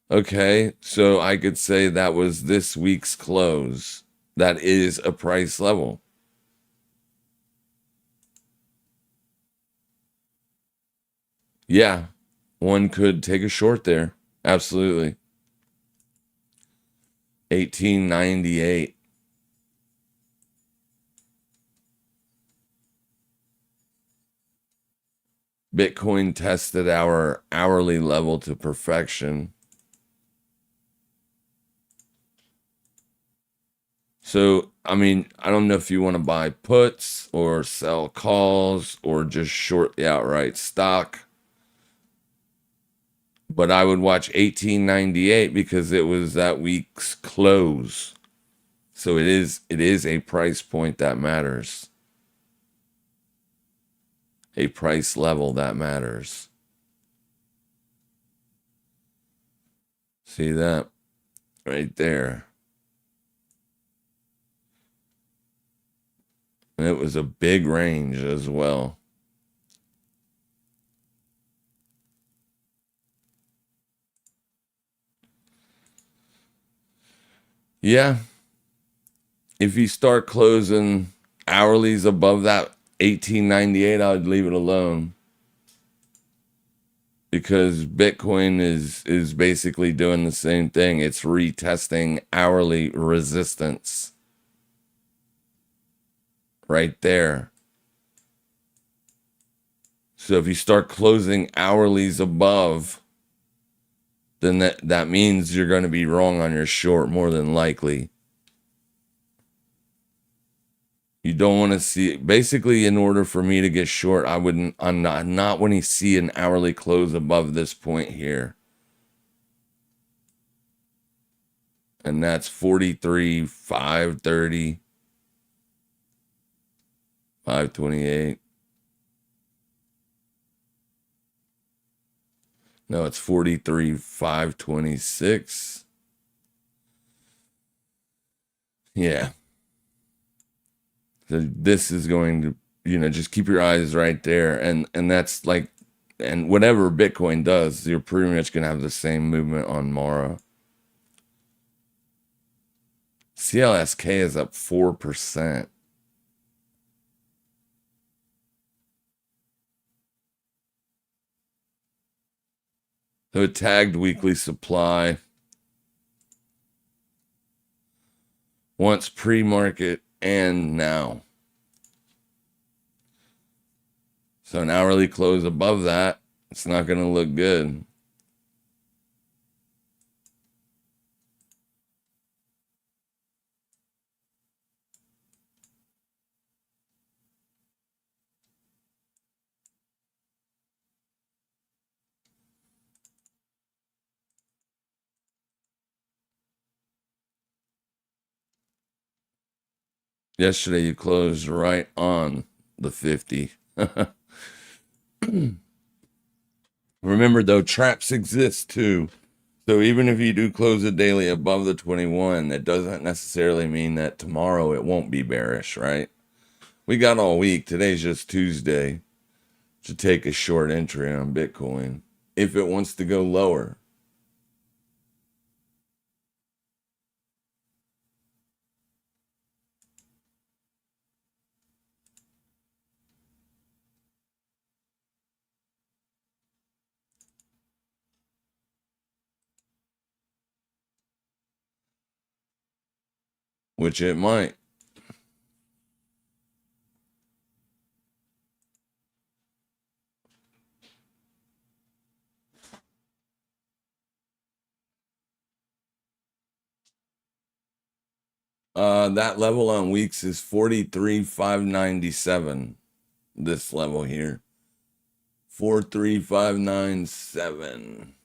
Okay, so I could say that was this week's close. That is a price level. Yeah, one could take a short there. Absolutely. 1898. Bitcoin tested our hourly level to perfection. So, I mean, I don't know if you want to buy puts or sell calls or just short the outright stock, but I would watch 1898 because it was that week's close. So it is a price point that matters. A price level that matters. See that right there? And it was a big range as well. Yeah. If you start closing hourlies above that 1898, I would leave it alone. Because Bitcoin is basically doing the same thing. It's retesting hourly resistance right there. So if you start closing hourlies above, then that means you're going to be wrong on your short more than likely. You don't want to see, basically, in order for me to get short, I'm not when you see an hourly close above this point here. And that's 43, 530, 528. No, it's 43, 526. Yeah. So this is going to, just keep your eyes right there. And that's like, and whatever Bitcoin does, you're pretty much going to have the same movement on Mara. CLSK is up 4%. So it tagged weekly supply once pre-market and now. So an hourly close above that, it's not going to look good. Yesterday you closed right on the 50. Remember though, traps exist too. So even if you do close it daily above the 21, that doesn't necessarily mean that tomorrow it won't be bearish, right? We got all week. Today's just Tuesday to take a short entry on Bitcoin if it wants to go lower. Which it might. That level on weeks is 43,597. This level here. 43,597.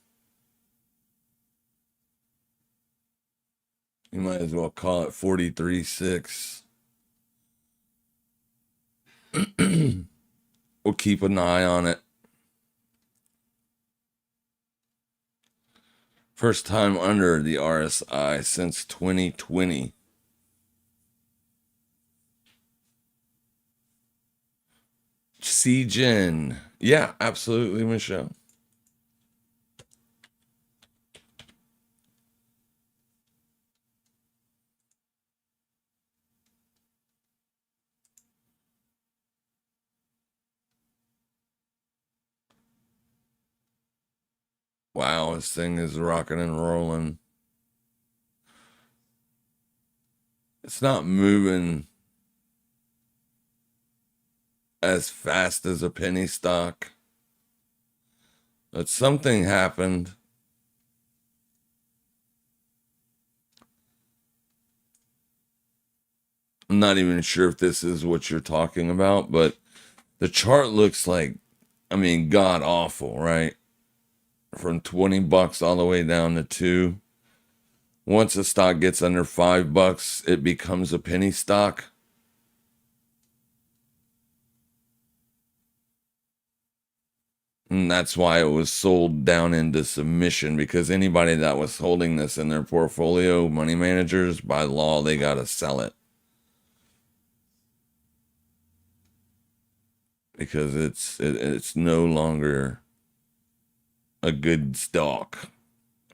You might as well call it 43.6. We'll keep an eye on it. First time under the RSI since 2020. CGen. Yeah, absolutely, Michelle. Wow, this thing is rocking and rolling. It's not moving as fast as a penny stock, but something happened. I'm not even sure if this is what you're talking about, but the chart looks like, I mean, god awful, right? From 20 bucks all the way down to 2. Once a stock gets under $5, it becomes a penny stock. And that's why it was sold down into submission, because anybody that was holding this in their portfolio, money managers, by law, they got to sell it. Because it's no longer a good stock.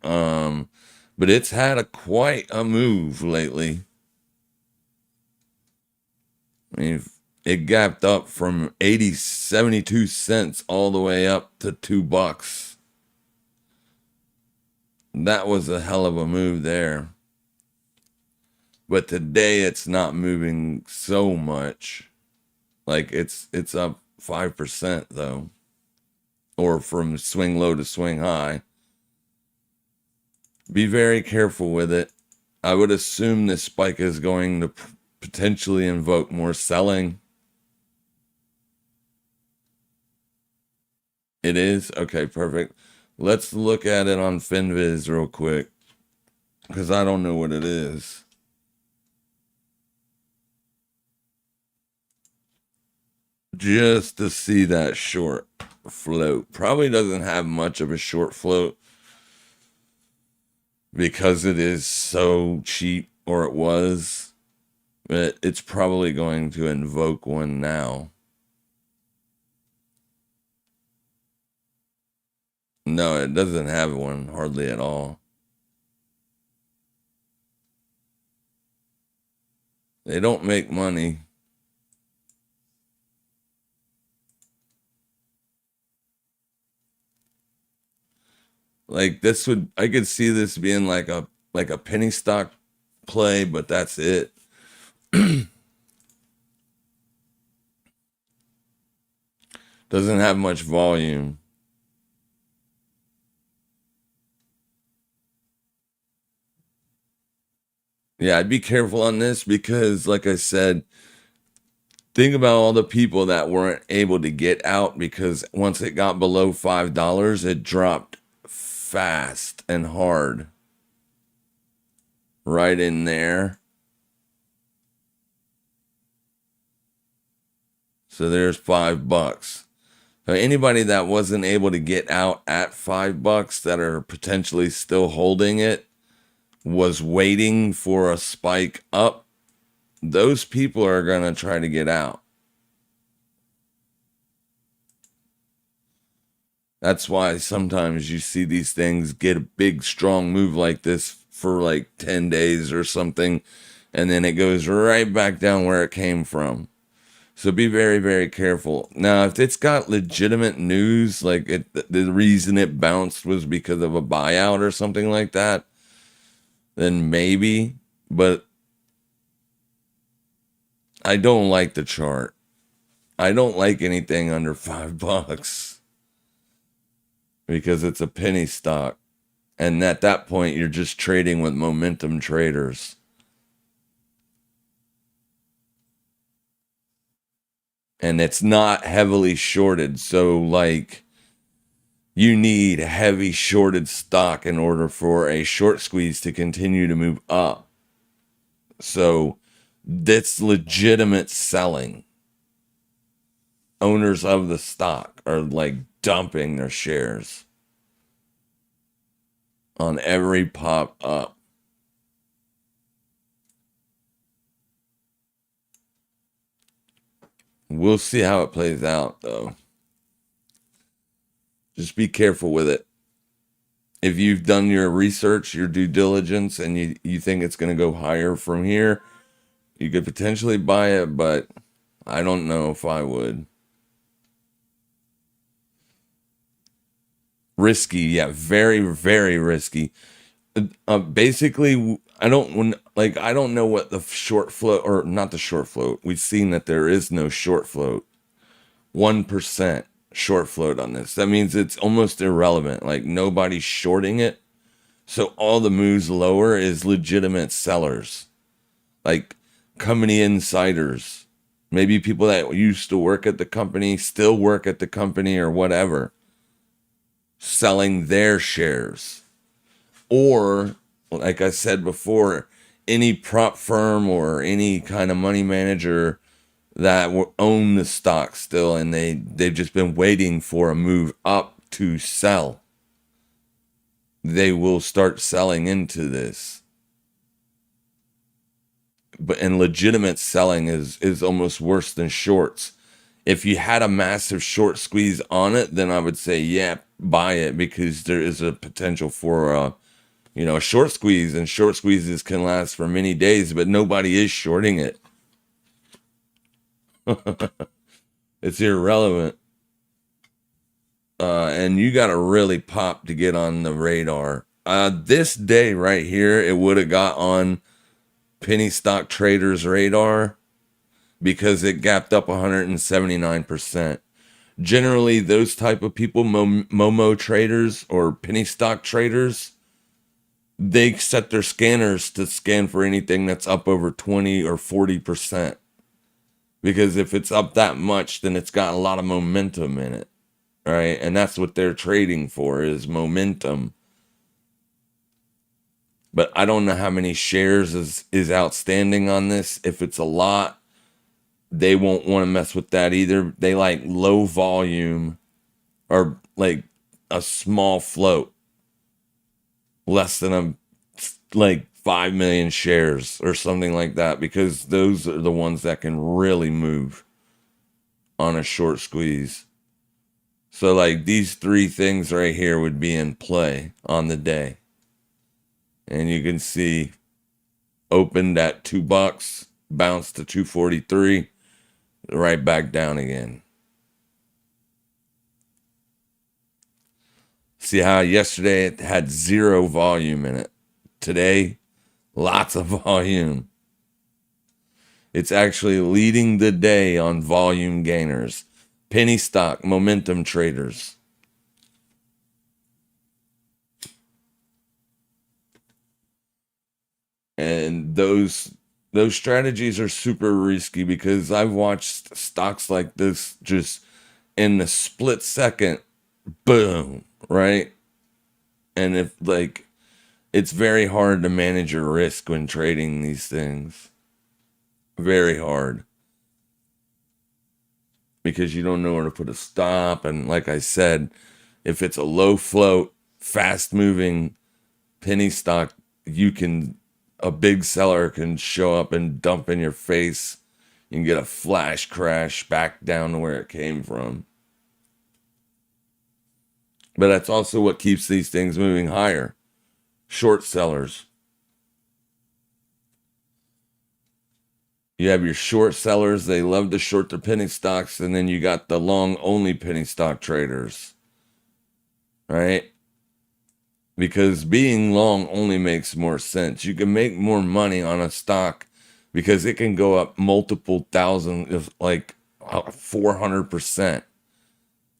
But it's had quite a move lately. I mean, it gapped up from 72 cents all the way up to $2. That was a hell of a move there. But today it's not moving so much. Like it's up 5% though. Or from swing low to swing high. Be very careful with it. I would assume this spike is going to potentially invoke more selling. It is? Okay, perfect. Let's look at it on FinViz real quick, because I don't know what it is. Just to see that short float. Probably doesn't have much of a short float because it is so cheap, or it was. But it's probably going to invoke one now. No, it doesn't have one hardly at all. They don't make money. Like this would, I could see this being like a penny stock play, but that's it. Doesn't have much volume. Yeah, I'd be careful on this because, like I said, think about all the people that weren't able to get out because once it got below $5, it dropped fast and hard. Right in there. So there's $5. So anybody that wasn't able to get out at $5 that are potentially still holding it was waiting for a spike up. Those people are going to try to get out. That's why sometimes you see these things get a big, strong move like this for like 10 days or something, and then it goes right back down where it came from. So be very, very careful. Now, if it's got legitimate news, like the reason it bounced was because of a buyout or something like that, then maybe. But I don't like the chart. I don't like anything under $5 because it's a penny stock. And at that point, you're just trading with momentum traders. And it's not heavily shorted. So, like, you need heavy shorted stock in order for a short squeeze to continue to move up. So, that's legitimate selling. Owners of the stock are like dumping their shares on every pop up. We'll see how it plays out, though. Just be careful with it. If you've done your research, your due diligence, and you think it's going to go higher from here, you could potentially buy it, but I don't know if I would. Risky, yeah, very, very risky. Basically, I don't know what the short float, or not the short float. We've seen that there is no short float. 1% short float on this. That means it's almost irrelevant. Like nobody's shorting it. So all the moves lower is legitimate sellers. Like company insiders, maybe people that used to work at the company, still work at the company or whatever, selling their shares. Or, like I said before, any prop firm or any kind of money manager that own the stock still, and they've just been waiting for a move up to sell. They will start selling into this. And legitimate selling is almost worse than shorts. If you had a massive short squeeze on it, then I would say, yeah, buy it, because there is a potential for a short squeeze, and short squeezes can last for many days, but nobody is shorting it. It's irrelevant. And you got to really pop to get on the radar. This day right here, it would have got on penny stock traders' radar because it gapped up 179%. Generally, those type of people, Momo traders or penny stock traders, they set their scanners to scan for anything that's up over 20 or 40%. Because if it's up that much, then it's got a lot of momentum in it. Right? And that's what they're trading for, is momentum. But I don't know how many shares is outstanding on this. If it's a lot, they won't want to mess with that either. They like low volume or like a small float, less than 5 million shares or something like that, because those are the ones that can really move on a short squeeze. So like these three things right here would be in play on the day. And you can see opened at $2, bounced to 243, right back down again. See how yesterday it had zero volume in it. Today, lots of volume. It's actually leading the day on volume gainers. Penny stock, momentum traders. And those strategies are super risky, because I've watched stocks like this just in the split second, boom, right? And it's very hard to manage your risk when trading these things. Very hard. Because you don't know where to put a stop. And like I said, if it's a low float, fast moving penny stock, a big seller can show up and dump in your face. You can get a flash crash back down to where it came from. But that's also what keeps these things moving higher. Short sellers. You have your short sellers, they love to short their penny stocks, and then you got the long only penny stock traders. Right? Because being long only makes more sense. You can make more money on a stock because it can go up multiple thousand, like 400%.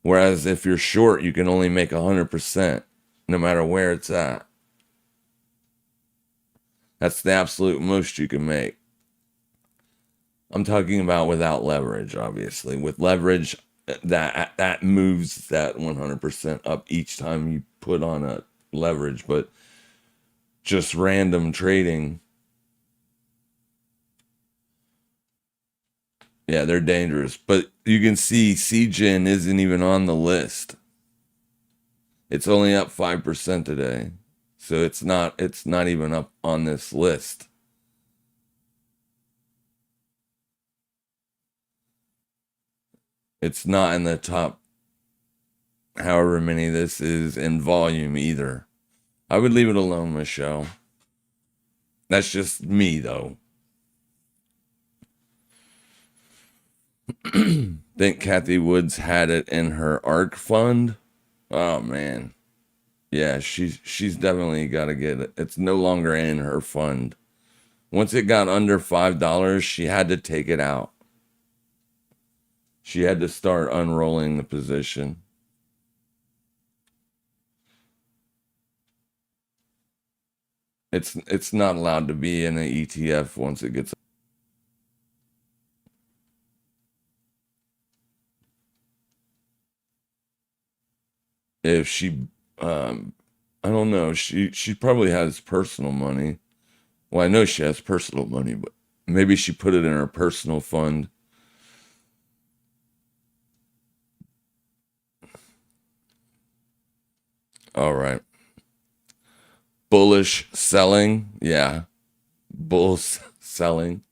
Whereas if you're short, you can only make 100%, no matter where it's at. That's the absolute most you can make. I'm talking about without leverage, obviously. With leverage, that moves that 100% up each time you put on a leverage. But just random trading, yeah, they're dangerous. But you can see CGen isn't even on the list. It's only up 5% today. So it's not even up on this list. It's not in the top however many this is in volume either. I would leave it alone, Michelle. That's just me, though. Think Kathy Woods had it in her ARC fund? Oh man. Yeah, she's definitely got to get it. It's no longer in her fund. Once it got under $5, she had to take it out. She had to start unrolling the position. It's not allowed to be in an ETF once it gets. if she, I don't know, she probably has personal money. Well, I know she has personal money, but maybe she put it in her personal fund. All right. Bullish selling. Yeah. Bulls selling.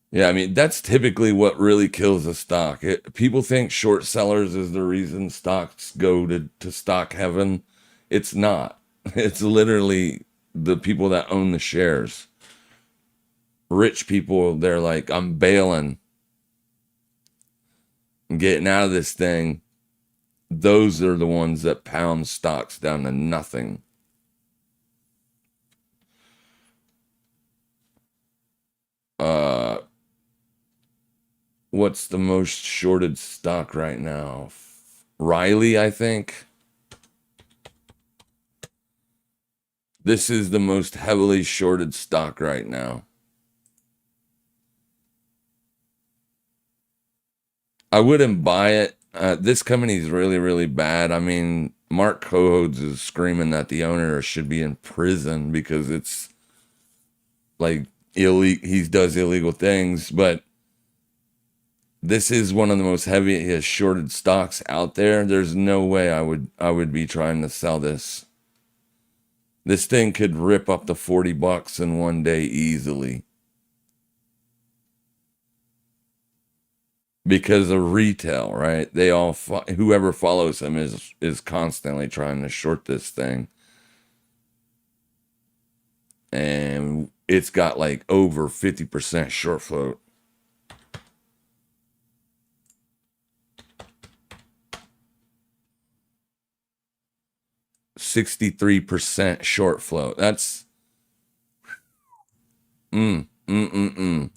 Yeah, I mean, that's typically what really kills a stock. People think short sellers is the reason stocks go to stock heaven. It's not. It's literally the people that own the shares. Rich people, they're like, I'm bailing. I'm getting out of this thing. Those are the ones that pound stocks down to nothing. Uh, what's the most shorted stock right now? Riley, I think. This is the most heavily shorted stock right now. I wouldn't buy it. This company is really, really bad. I mean, Mark Cohodes is screaming that the owner should be in prison because it's like he does illegal things. But this is one of the most heaviest shorted stocks out there. There's no way I would be trying to sell this. This thing could rip up to $40 in one day easily. Because of retail, right? They all whoever follows him is constantly trying to short this thing. And it's got like over 50% short float. $63 short float. That's mm, mm, mm, mm.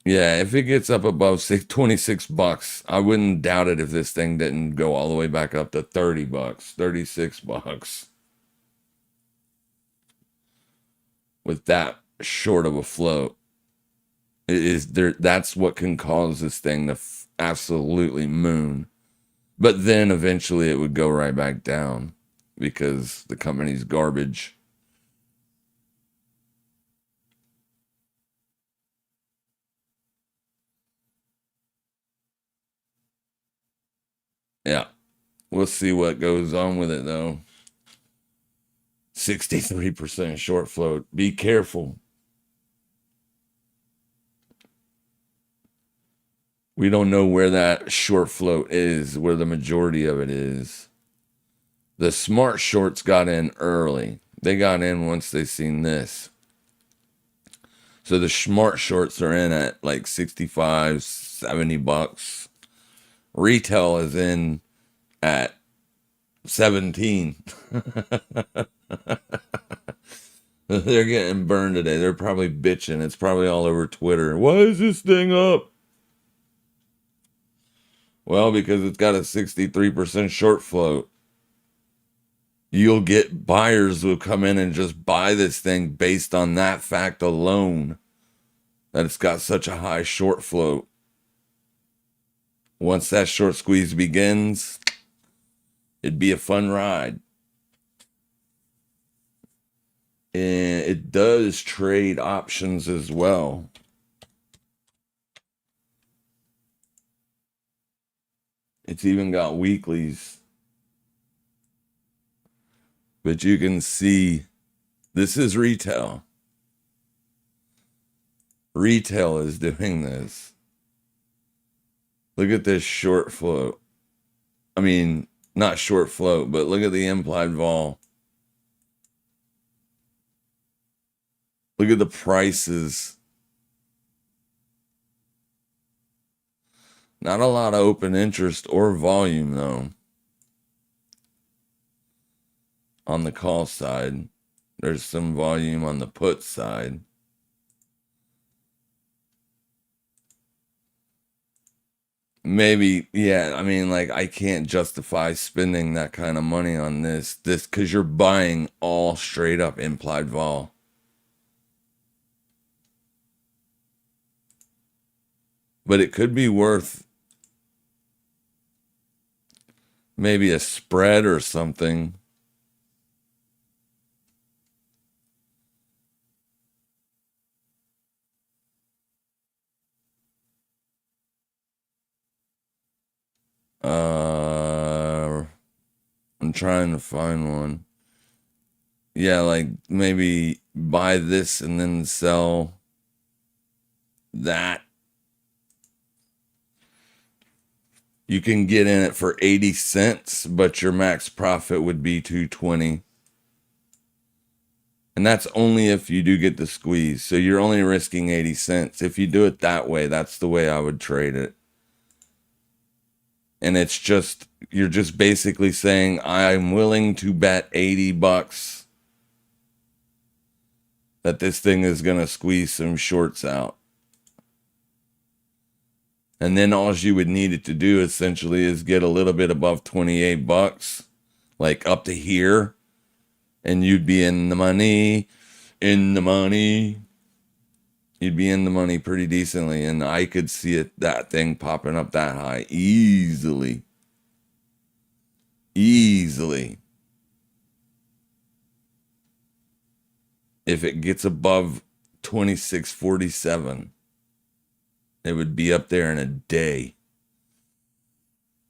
Yeah, if it gets up above $26, I wouldn't doubt it if this thing didn't go all the way back up to $30, $36 with that short of a float. It is there. That's what can cause this thing to absolutely moon. But then eventually it would go right back down because the company's garbage. Yeah. We'll see what goes on with it though. 63% short float. Be careful. We don't know where that short float is, where the majority of it is. The smart shorts got in early. They got in once they seen this. So the smart shorts are in at like 65, $70. Retail is in at 17. They're getting burned today. They're probably bitching. It's probably all over Twitter. Why is this thing up? Well, because it's got a 63% short float. You'll get buyers who come in and just buy this thing based on that fact alone, that it's got such a high short float. Once that short squeeze begins, it'd be a fun ride. And it does trade options as well. It's even got weeklies. But you can see this is retail. Retail is doing this. Look at this short float. I mean, not short float, but look at the implied vol. Look at the prices. Not a lot of open interest or volume, though. On the call side, there's some volume on the put side. Maybe, yeah, I mean, like, I can't justify spending that kind of money on this because you're buying all straight up implied vol. but it could be worth maybe a spread or something. I'm trying to find one. Yeah, like maybe buy this and then sell that. You can get in it for 80 cents, but your max profit would be 220. And that's only if you do get the squeeze. So you're only risking 80 cents. If you do it that way, that's the way I would trade it. And it's just, you're just basically saying, I'm willing to bet 80 bucks that this thing is going to squeeze some shorts out. And then all you would need it to do essentially is get a little bit above 28 bucks, like up to here, and you'd be in the money, You'd be in the money pretty decently, and I could see that thing popping up that high easily. If it gets above 26.47. It would be up there in a day.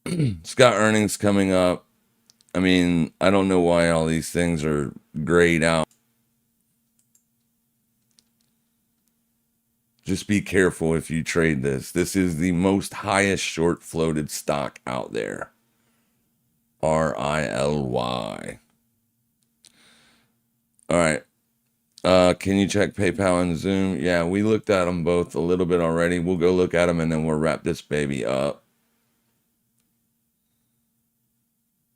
It's got earnings coming up. I mean, I don't know why all these things are grayed out. Just be careful if you trade this. This is the most highest short floated stock out there. RILY. All right. Can you check PayPal and Zoom? Yeah, we looked at them both a little bit already. We'll go look at them and then we'll wrap this baby up.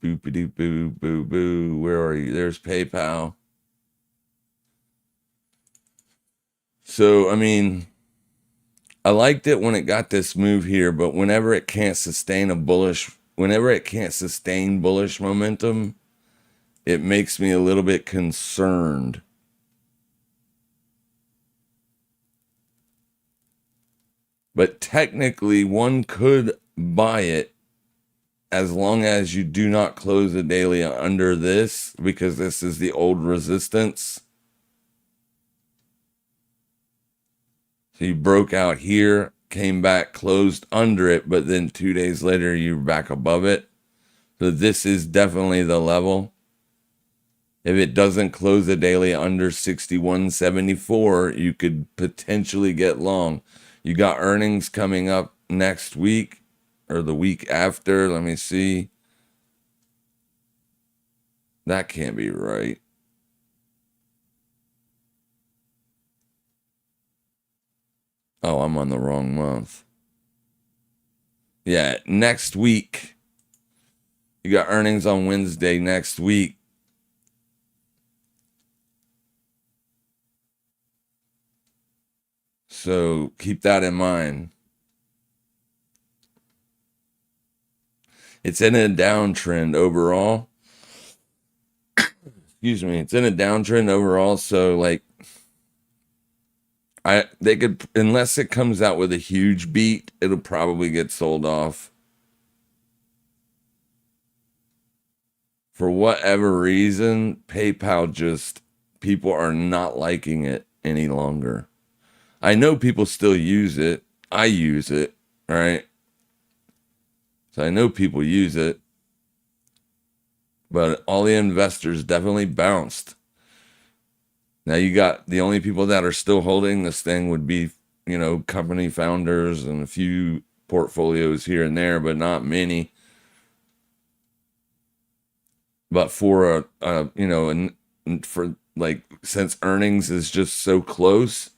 Boopity boo boo boo. Where are you? There's PayPal. So, I mean, I liked it when it got this move here, but whenever it can't sustain bullish momentum, it makes me a little bit concerned. But technically, one could buy it as long as you do not close the daily under this, because this is the old resistance. So you broke out here, came back, closed under it, but then 2 days later, you're back above it. So this is definitely the level. If it doesn't close the daily under 61.74, you could potentially get long. You got earnings coming up next week or the week after. Let me see. That can't be right. Oh, I'm on the wrong month. Yeah, next week. You got earnings on Wednesday next week. So keep that in mind. It's in a downtrend overall. Excuse me. It's in a downtrend overall. So like, they could, unless it comes out with a huge beat, it'll probably get sold off. For whatever reason, PayPal people are not liking it any longer. I know people still use it. I use it, right? So I know people use it. But all the investors definitely bounced. Now you got the only people that are still holding this thing would be, company founders and a few portfolios here and there, but not many. But for since earnings is just so close,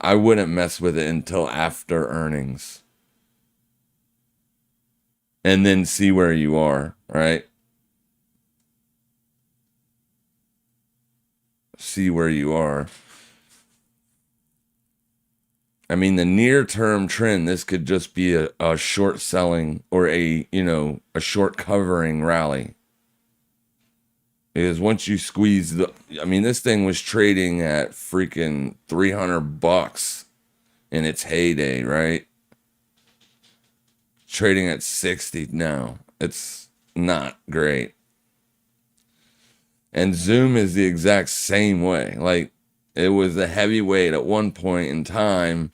I wouldn't mess with it until after earnings. And then see where you are, right? See where you are. I mean, the near-term trend, this could just be a short selling or a short covering rally. Because once you squeeze this thing was trading at freaking $300 in its heyday, right? trading at 60 now. It's not great. And Zoom is the exact same way. Like, it was a heavyweight at one point in time,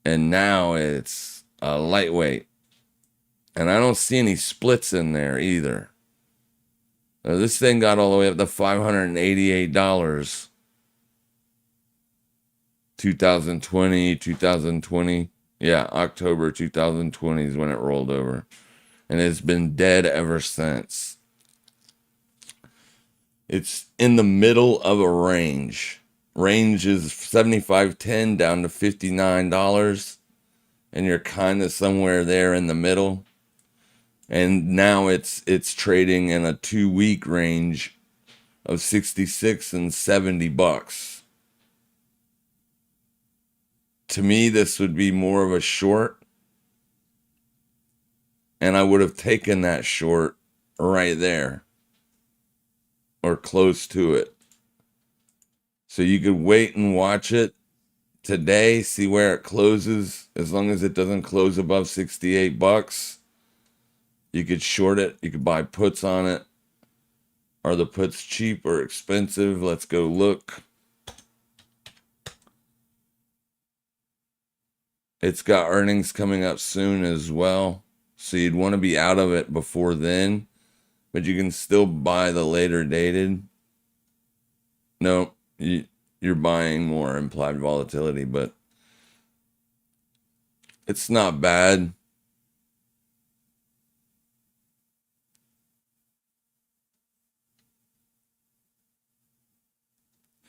and now it's a lightweight. And I don't see any splits in there either. Now, this thing got all the way up to $588. 2020. Yeah, October 2020 is when it rolled over. And it's been dead ever since. It's in the middle of a range. Range is $75.10 down to $59. And you're kind of somewhere there in the middle. And now it's trading in a 2-week range of 66 and $70. To me, this would be more of a short. And I would have taken that short right there. Or close to it. So you could wait and watch it today, see where it closes. As long as it doesn't close above $68, you could short it. You could buy puts on it. Are the puts cheap or expensive? Let's go look. It's got earnings coming up soon as well. So you'd want to be out of it before then. But you can still buy the later dated. No, you're buying more implied volatility, but it's not bad.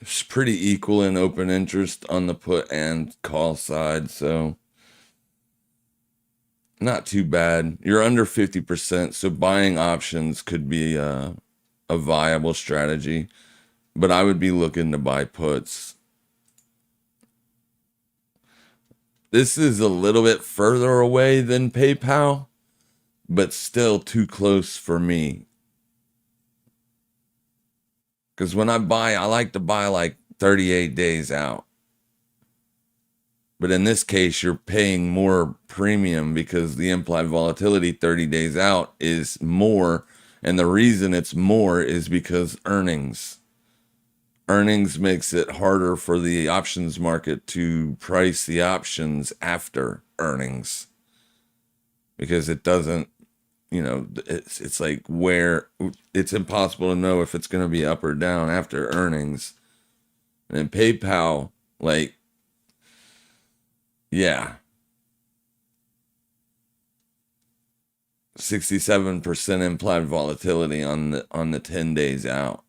It's pretty equal in open interest on the put and call side, so not too bad. You're under 50%, so buying options could be a viable strategy. But I would be looking to buy puts. This is a little bit further away than PayPal, but still too close for me. Because when I buy, I like to buy like 38 days out. But in this case, you're paying more premium because the implied volatility 30 days out is more. And the reason it's more is because earnings. Earnings makes it harder for the options market to price the options after earnings. Because it doesn't, it's like where it's impossible to know if it's going to be up or down after earnings. And in PayPal, like, yeah, 67% implied volatility on the 10 days out,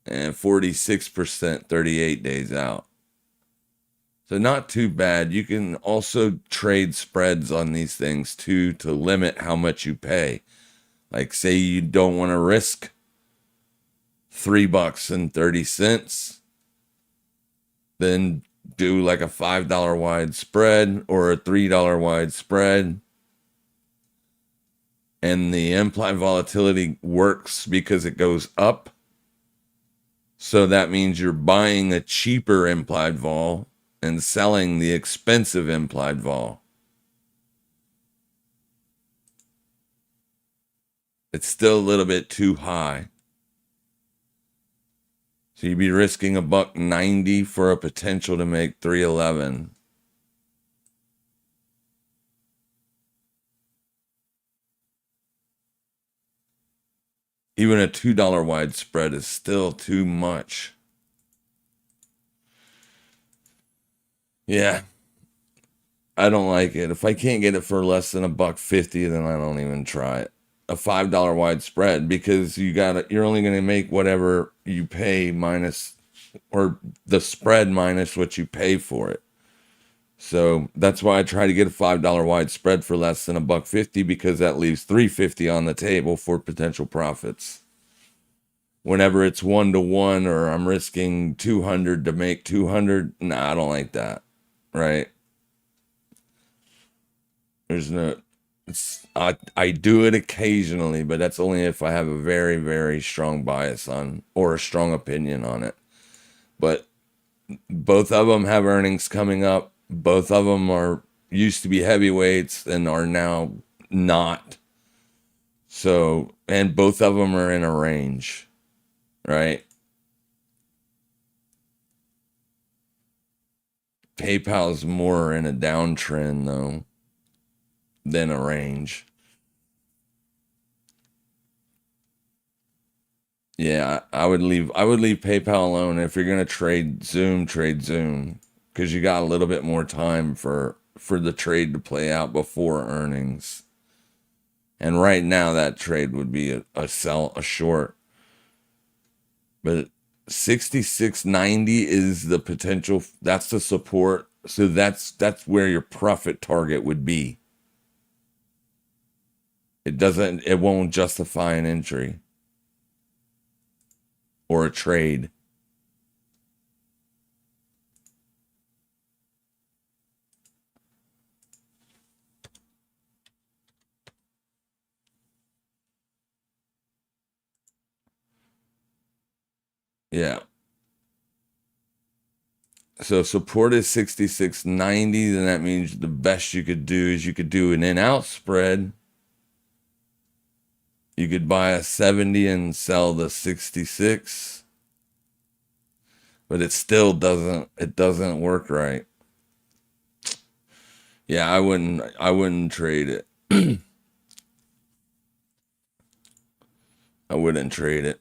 and 46% 38 days out. So not too bad. You can also trade spreads on these things too to limit how much you pay. Like, say you don't want to risk $3.30, then do like a $5 wide spread or a $3 wide spread. And the implied volatility works because it goes up. So that means you're buying a cheaper implied vol and selling the expensive implied vol. It's still a little bit too high. So you'd be risking $1.90 for a potential to make 311. Even a $2 wide spread is still too much. Yeah. I don't like it. If I can't get it for less than $1.50, then I don't even try it. A $5 wide spread, because you're only going to make whatever you pay minus, or the spread minus what you pay for it. So that's why I try to get a $5 wide spread for less than $1.50, because that leaves $3.50 on the table for potential profits. Whenever it's 1-to-1 or I'm risking 200 to make 200, nah, I don't like that. Right? There's no, I do it occasionally, but that's only if I have a very, very strong bias on, or a strong opinion on it. But both of them have earnings coming up. Both of them are, used to be heavyweights and are now not. So, and both of them are in a range, right? PayPal's more in a downtrend though than a range. Yeah, I would leave PayPal alone. If you're gonna trade Zoom, because you got a little bit more time for the trade to play out before earnings. And right now that trade would be a sell, a short. But 66.90 is the potential, that's the support. So that's where your profit target would be. It won't justify an entry or a trade. Yeah. So support is 66.90, then that means the best you could do is you could do an in-out spread. You could buy a 70 and sell the 66. But it still doesn't work right. Yeah, I wouldn't trade it. I wouldn't trade it.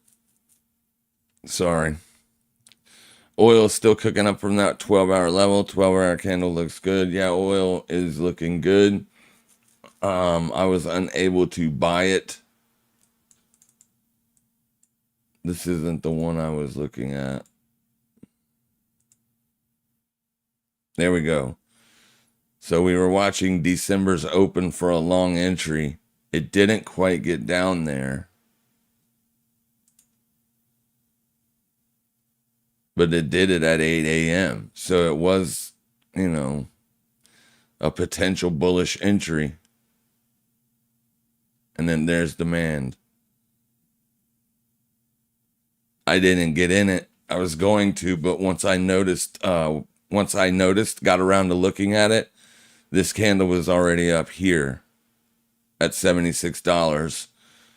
Sorry. Oil is still cooking up from that 12-hour level. 12-hour candle looks good. Yeah, oil is looking good. I was unable to buy it. This isn't the one I was looking at. There we go. So we were watching December's open for a long entry. It didn't quite get down there, but it did it at 8 a.m. So it was, a potential bullish entry. And then there's demand. I didn't get in it. I was going to, but once I noticed, got around to looking at it, this candle was already up here at $76.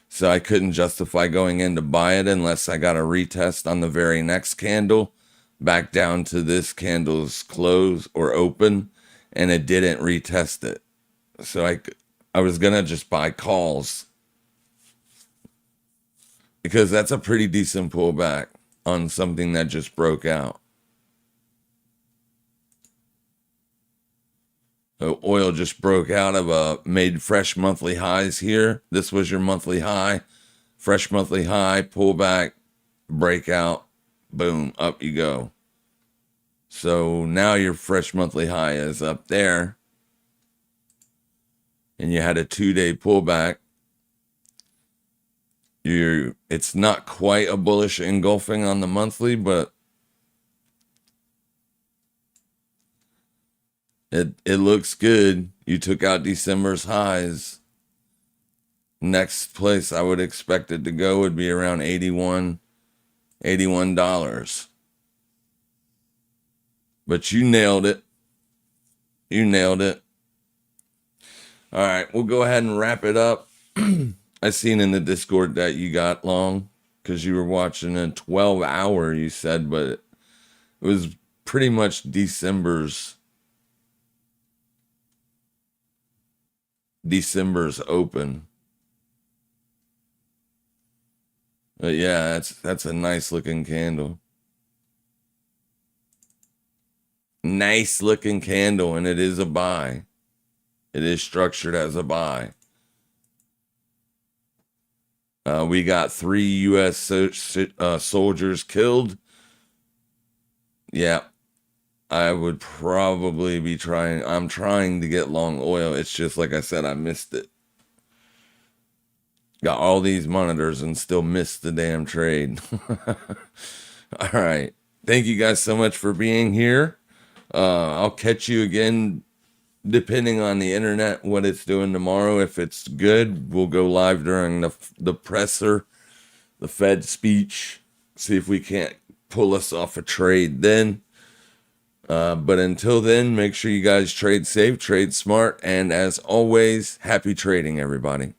So I couldn't justify going in to buy it unless I got a retest on the very next candle back down to this candle's close or open, and it didn't retest it. So I was going to just buy calls because that's a pretty decent pullback on something that just broke out. So oil just broke out of made fresh monthly highs here. This was your monthly high, fresh monthly high, pullback, breakout, boom, up you go. So now your fresh monthly high is up there. And you had a 2-day pullback. It's not quite a bullish engulfing on the monthly, but it looks good. You took out December's highs. Next place I would expect it to go would be around $81. But you nailed it. You nailed it. All right, we'll go ahead and wrap it up. I seen in the Discord that you got long because you were watching a 12-hour, you said, but it was pretty much December's open. But yeah, that's a nice looking candle. Nice looking candle, and it is a buy. It is structured as a buy. We got 3 U.S. soldiers killed. Yeah, I would probably be trying. I'm trying to get long oil. It's just like I said, I missed it. Got all these monitors and still missed the damn trade. All right. Thank you guys so much for being here. I'll catch you again depending on the internet, what it's doing tomorrow. If it's good, we'll go live during the presser, the Fed speech, see if we can't pull us off a trade then. But until then, make sure you guys trade safe, trade smart, and as always, happy trading, everybody.